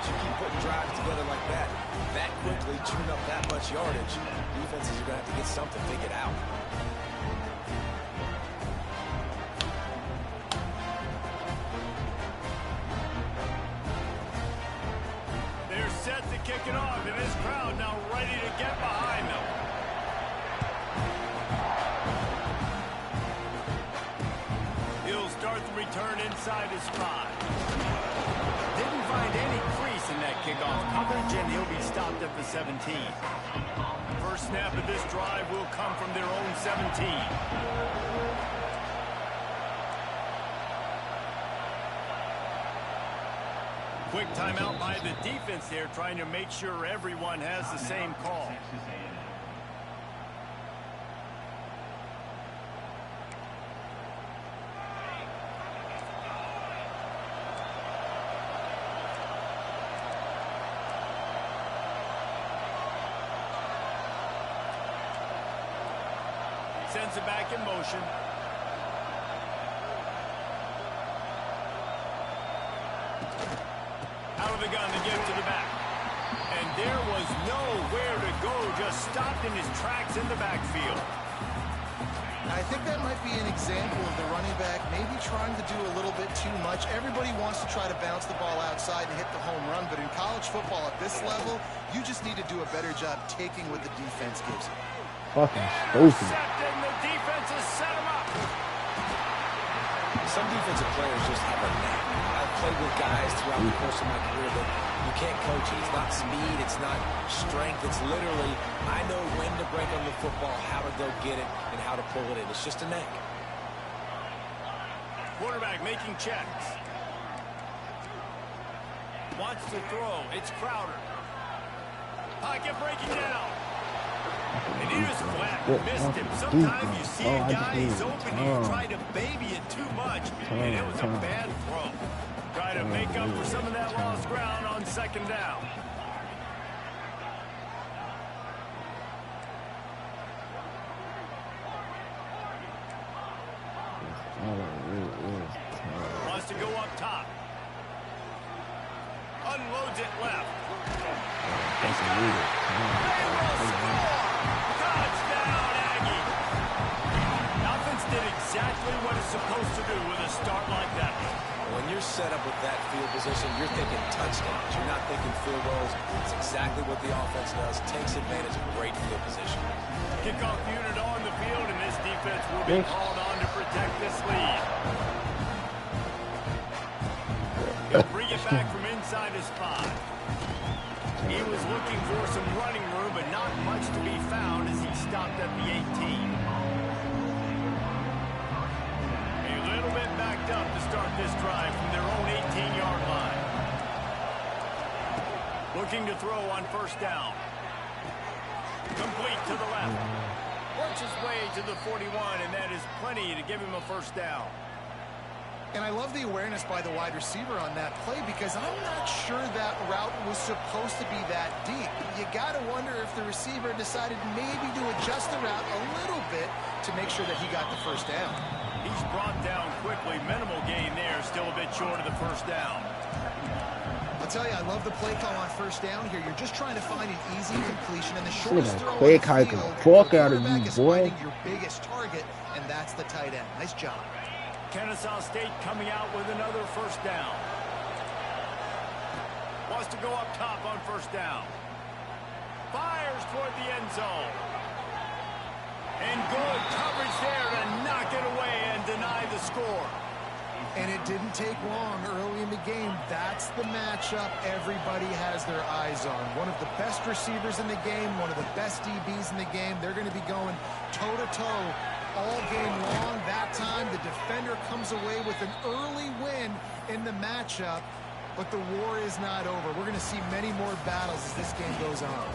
[SPEAKER 2] You keep putting drives together like that quickly, tune up that much yardage. Defenses are going to have to get something figured out.
[SPEAKER 1] They're set to kick it off, and this crowd now ready to get behind them. He'll start the return inside his 5. Didn't find any crease in that kickoff coverage, and he'll be stopped at the 17. First snap of this drive will come from their own 17. Quick timeout by the defense there, trying to make sure everyone has the same call. Sends it back in motion. Out of the gun to get to the back. And there was nowhere to go, just stopped in his tracks in the backfield.
[SPEAKER 4] I think that might be an example of the running back maybe trying to do a little bit too much. Everybody wants to try to bounce the ball outside and hit the home run, but in college football at this level, you just need to do a better job taking what the defense gives you.
[SPEAKER 3] Fucking stupid.
[SPEAKER 1] And the defense has set him up.
[SPEAKER 2] Some defensive players just have a knack. I've played with guys throughout the course of my career that you can't coach it. It's not speed, it's not strength. It's literally, I know when to break on the football, how to go get it, and how to pull it in. It's just a knack.
[SPEAKER 1] Quarterback making checks. Wants to throw. It's Crowder. Pocket breaking down. And he just flat missed him. Sometimes you see a guy, he's open, you try to baby it too much, and it was a bad throw. Try to make up for some of that lost ground on 2nd down. Wants to go up top. Unloads it left. Touchdown, Aggie. Offense did exactly what it's supposed to do with a start like that.
[SPEAKER 2] When you're set up with that field position, you're thinking touchdowns. You're not thinking field goals. It's exactly what the offense does. Takes advantage of great field position.
[SPEAKER 1] Kickoff unit on the field, and this defense will be called on to protect this lead. He'll bring it back from inside his 5. He was looking for some running room, but not much to be found as he stopped at the 18. A little bit backed up to start this drive from their own 18-yard line. Looking to throw on 1st down. Complete to the left. Works his way to the 41, and that is plenty to give him a 1st down.
[SPEAKER 4] And I love the awareness by the wide receiver on that play because I'm not sure that route was supposed to be that deep. You got to wonder if the receiver decided maybe to adjust the route a little bit to make sure that he got the 1st down.
[SPEAKER 1] He's brought down quickly. Minimal gain there. Still a bit short of the 1st down.
[SPEAKER 4] I'll tell you, I love the play call on 1st down here. You're just trying to find an easy completion, and the shortest throw on the field, the quarterback is finding your biggest target, and that's the tight end. Nice job.
[SPEAKER 1] Ncaa State coming out with another 1st down. Wants to go up top on 1st down. Fires toward the end zone. And good coverage there to knock it away and deny the score.
[SPEAKER 4] And it didn't take long early in the game. That's the matchup everybody has their eyes on. One of the best receivers in the game, one of the best DBs in the game. They're going to be going toe-to-toe all game long. That time, the defender comes away with an early win in the matchup. but the war is not over. We're going to see many more battles as this game goes on.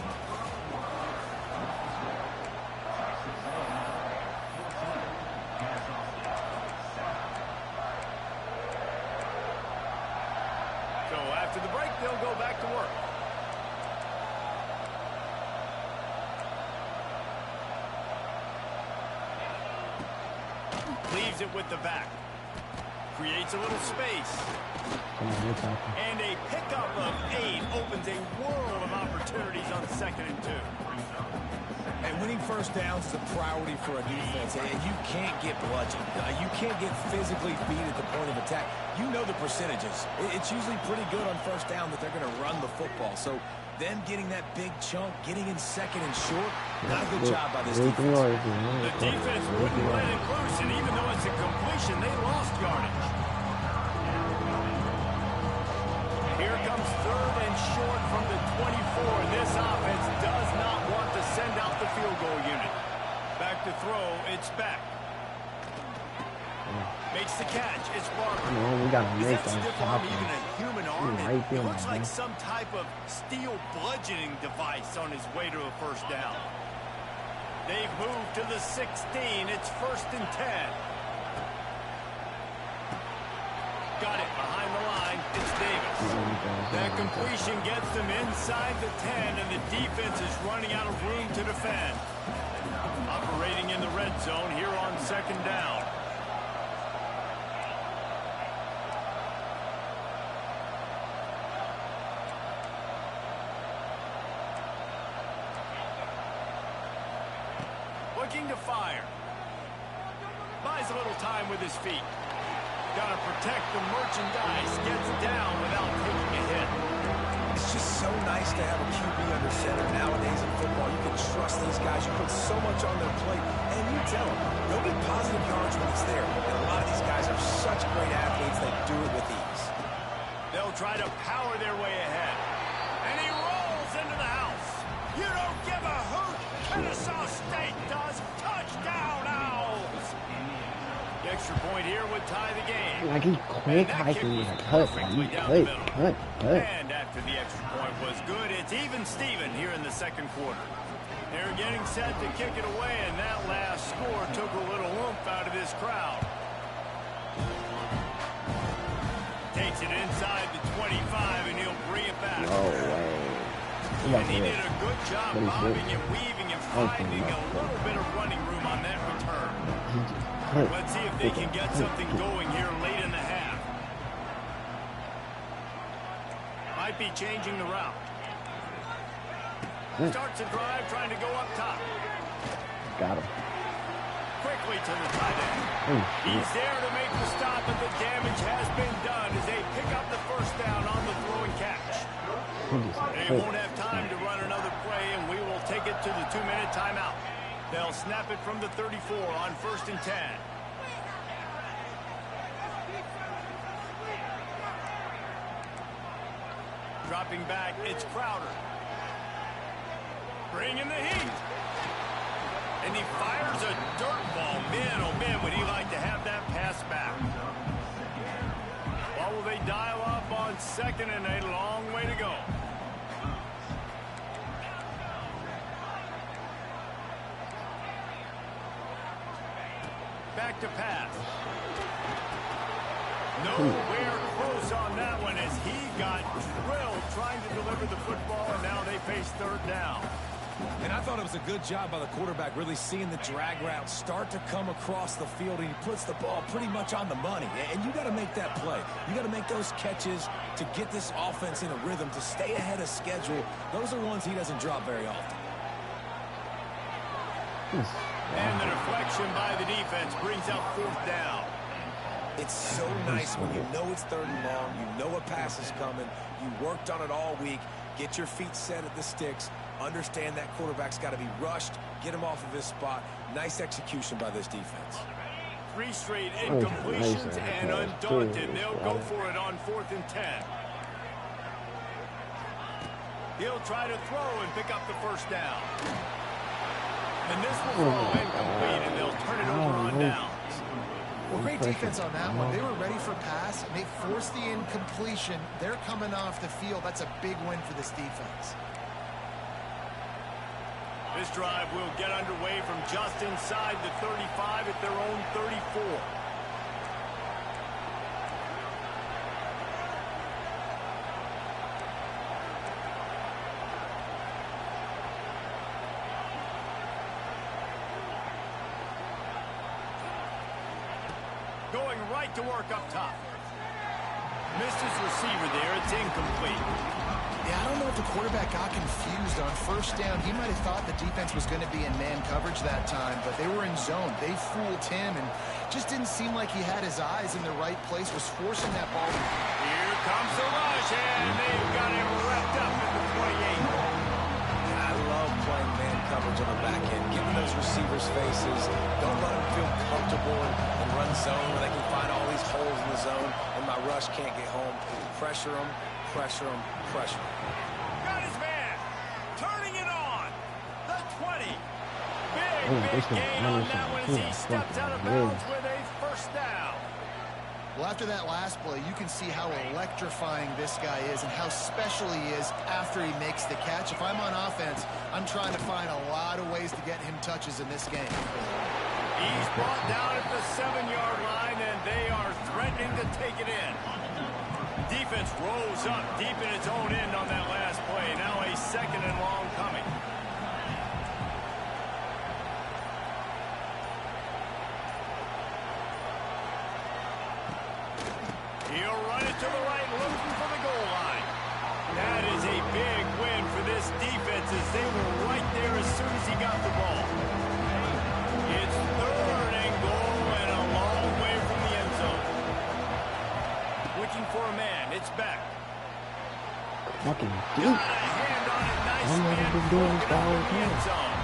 [SPEAKER 1] So after the break, they'll go back to work. Leaves it with the back. Creates a little space. And a pickup of 8 opens a world of opportunities on 2nd and 2.
[SPEAKER 2] And winning first downs is a priority for a defense, and you can't get bludgeoned. You can't get physically beat at the point of attack. You know the percentages. It's usually pretty good on first down that they're going to run the football. So them getting that big chunk, getting in 2nd and short, not a good job by this defense.
[SPEAKER 1] The defense wouldn't let it loose, and even though it's a completion, they lost yardage. Here comes 3rd and short from the 24. This offense does not want to send out the field goal unit. Back to throw, it's back. Makes the catch, it's Barber.
[SPEAKER 3] We gotta make
[SPEAKER 1] that
[SPEAKER 3] that
[SPEAKER 1] stiff arm even a human arm?
[SPEAKER 3] Right there,
[SPEAKER 1] it looks like
[SPEAKER 3] man.
[SPEAKER 1] some type of steel bludgeoning device on his way to a first down. They've moved to the 16. It's 1st and 10. Got it behind the line. It's Davis. That completion gets them inside the 10, and the defense is running out of room to defend. Operating in the red zone here on 2nd down. Looking to fire. Buys a little time with his feet. Got to protect the merchandise. Gets down without taking a hit.
[SPEAKER 2] It's just so nice to have a QB under center. Nowadays in football, you can trust these guys. You put so much on their plate, and you tell them, they'll get positive yards when it's there. And a lot of these guys are such great athletes, they do it with ease.
[SPEAKER 1] They'll try to power their way ahead. And he rolls into the house. You don't give a hoot. Kennesaw State does. Touchdown, Owls. The extra point here would tie the game.
[SPEAKER 3] Like he's quick, hiking, cut.
[SPEAKER 1] And after the extra point was good, it's even Steven here in the 2nd quarter. They're getting set to kick it away, and that last score took a little oomph out of this crowd. Takes it inside the 25, and he'll bring it back.
[SPEAKER 3] No way.
[SPEAKER 1] And he did a good job bobbing and weaving and finding a little bit of running room on that return. Let's see if they can get something going here late in the half. Might be changing the route. Starts a drive trying to go up top.
[SPEAKER 3] Got him.
[SPEAKER 1] Quickly to the tight end. He's there to make the stop, but the damage has been done as they pick up the first down on the throw and catch. They won't have time to run another play, and we will take it to the 2-minute timeout. They'll snap it from the 34 on 1st and 10. Dropping back, it's Crowder. Bringing the heat. And he fires a dirt ball. Man, oh man, would he like to have that pass back. What will they dial up on 2nd and a long way to go? Back to pass. Nowhere close on that one as he got drilled trying to deliver the football, and now they face 3rd down.
[SPEAKER 2] And I thought it was a good job by the quarterback really seeing the drag route start to come across the field, and he puts the ball pretty much on the money. And you got to make that play. You got to make those catches to get this offense in a rhythm, to stay ahead of schedule. Those are ones he doesn't drop very often.
[SPEAKER 1] And the deflection by the defense brings up 4th down.
[SPEAKER 2] It's so nice when you know it's 3rd and long, you know a pass is coming, you worked on it all week, get your feet set at the sticks, understand that quarterback's got to be rushed, get him off of his spot. Nice execution by this defense.
[SPEAKER 1] 3 straight incompletions and undaunted. They'll go for it on 4th and 10. He'll try to throw and pick up the first down. And this will throw incomplete, and they'll turn it over on downs.
[SPEAKER 2] Well, great
[SPEAKER 4] defense on that one. They were ready for pass, and they forced the incompletion. They're coming off the field. That's a big win for this defense.
[SPEAKER 1] This drive will get underway from just inside the 35 at their own 34. Going right to work up top. Missed his receiver there. It's incomplete.
[SPEAKER 4] Yeah, I don't know if the quarterback got confused on first down. He might have thought the defense was going to be in man coverage that time, but they were in zone. They fooled him and just didn't seem like he had his eyes in the right place, was forcing that ball.
[SPEAKER 1] Here comes the rush, and they've got him wrapped up in the 28.
[SPEAKER 2] I love playing man coverage on the back end, giving those receivers faces. Don't let them feel comfortable and run zone where they can find all these holes in the zone, and my rush can't get home. Pressure them, pressure them, pressure them.
[SPEAKER 1] Got his man. Turning it on. The 20. Big gain on that one as he steps out of bounds with a first down.
[SPEAKER 4] Well, after that last play, you can see how electrifying this guy is and how special he is after he makes the catch. If I'm on offense, I'm trying to find a lot of ways to get him touches in this game.
[SPEAKER 1] He's brought down at the 7-yard line, and they are threatening to take it in. Defense rolls up deep in its own end on that last play. Now a 2nd and long coming. He'll run it to the right, looking for the goal line. That is a big win for this defense as they were right there as soon as he got the ball. It's 3rd and goal and a long way from the end zone. Looking for a man. It's back.
[SPEAKER 3] Fucking deep. I'm never been doing this the whole time.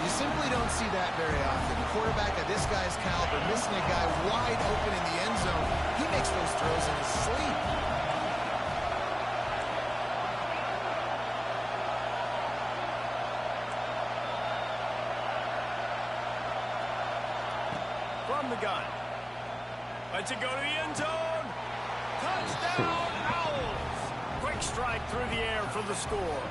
[SPEAKER 4] You simply don't see that very often. The quarterback of this guy's caliber missing a guy wide open in the end zone. He makes those throws in his sleep.
[SPEAKER 1] From the gun. Lets it go to the end zone. Touchdown, Owls. Quick strike through the air for the score.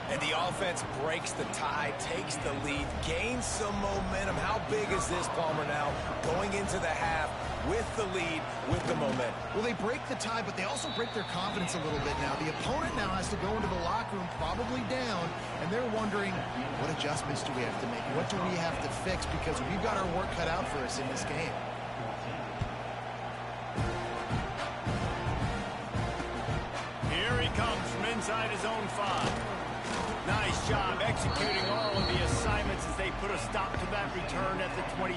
[SPEAKER 2] And the offense breaks the tie, takes the lead, gains some momentum. How big is this, Palmer, now? Going into the half with the lead, with the momentum.
[SPEAKER 4] Well, they break the tie, but they also break their confidence a little bit now. The opponent now has to go into the locker room, probably down, and they're wondering, what adjustments do we have to make? What do we have to fix? Because we've got our work cut out for us in this game.
[SPEAKER 1] Here he comes from inside his own 5. Nice job executing all of the assignments as they put a stop to that return at the 22.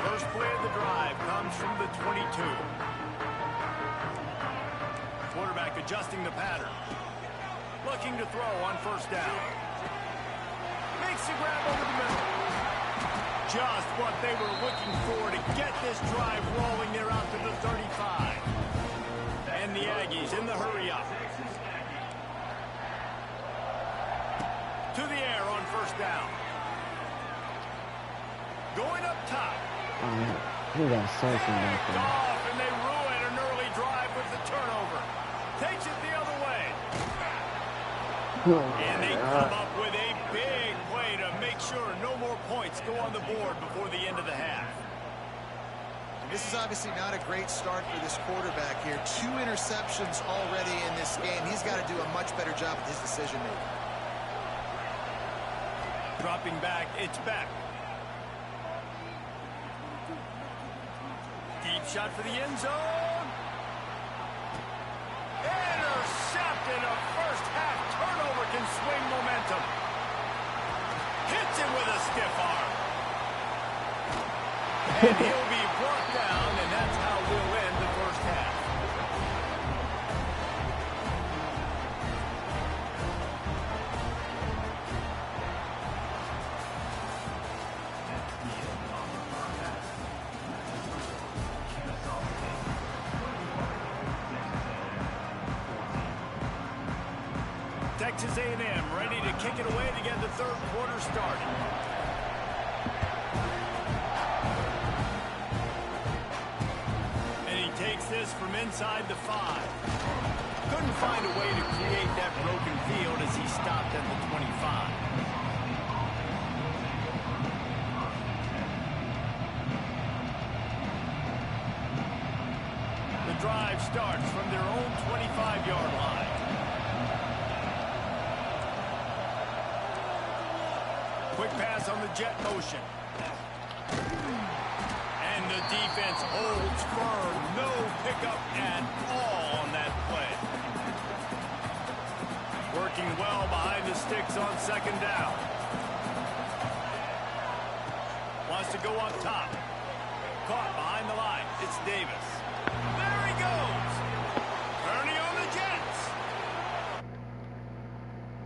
[SPEAKER 1] First play of the drive comes from the 22. Quarterback adjusting the pattern. Looking to throw on first down. Makes the grab over the middle. Just what they were looking for to get this drive rolling. They're out to the 35. And the Aggies in the hurry-up. To the air on first down. Going up top.
[SPEAKER 3] He got something back there.
[SPEAKER 1] Off, and they ruin an early drive with the turnover. Takes it the other way. And they come up with a big play to make sure no more points go on the board before the end of the half.
[SPEAKER 4] This is obviously not a great start for this quarterback here. 2 interceptions already in this game. He's got to do a much better job with his decision-making.
[SPEAKER 1] Dropping back, it's back. Deep shot for the end zone. Intercepted. A first-half turnover can swing momentum. Hits him with a stiff arm. And he'll be brought down, and that's how we'll end the first half. Texas A&M ready to kick it away to get the third quarter started. And he takes this from inside the 5. Couldn't find a way to create that broken field as he stopped at the 25. The drive starts from their own 25-yard line. Quick pass on the jet motion. And the defense holds firm. No pickup at all on that play. Working well behind the sticks on second down. Wants to go up top. Caught behind the line. It's Davis. There he goes.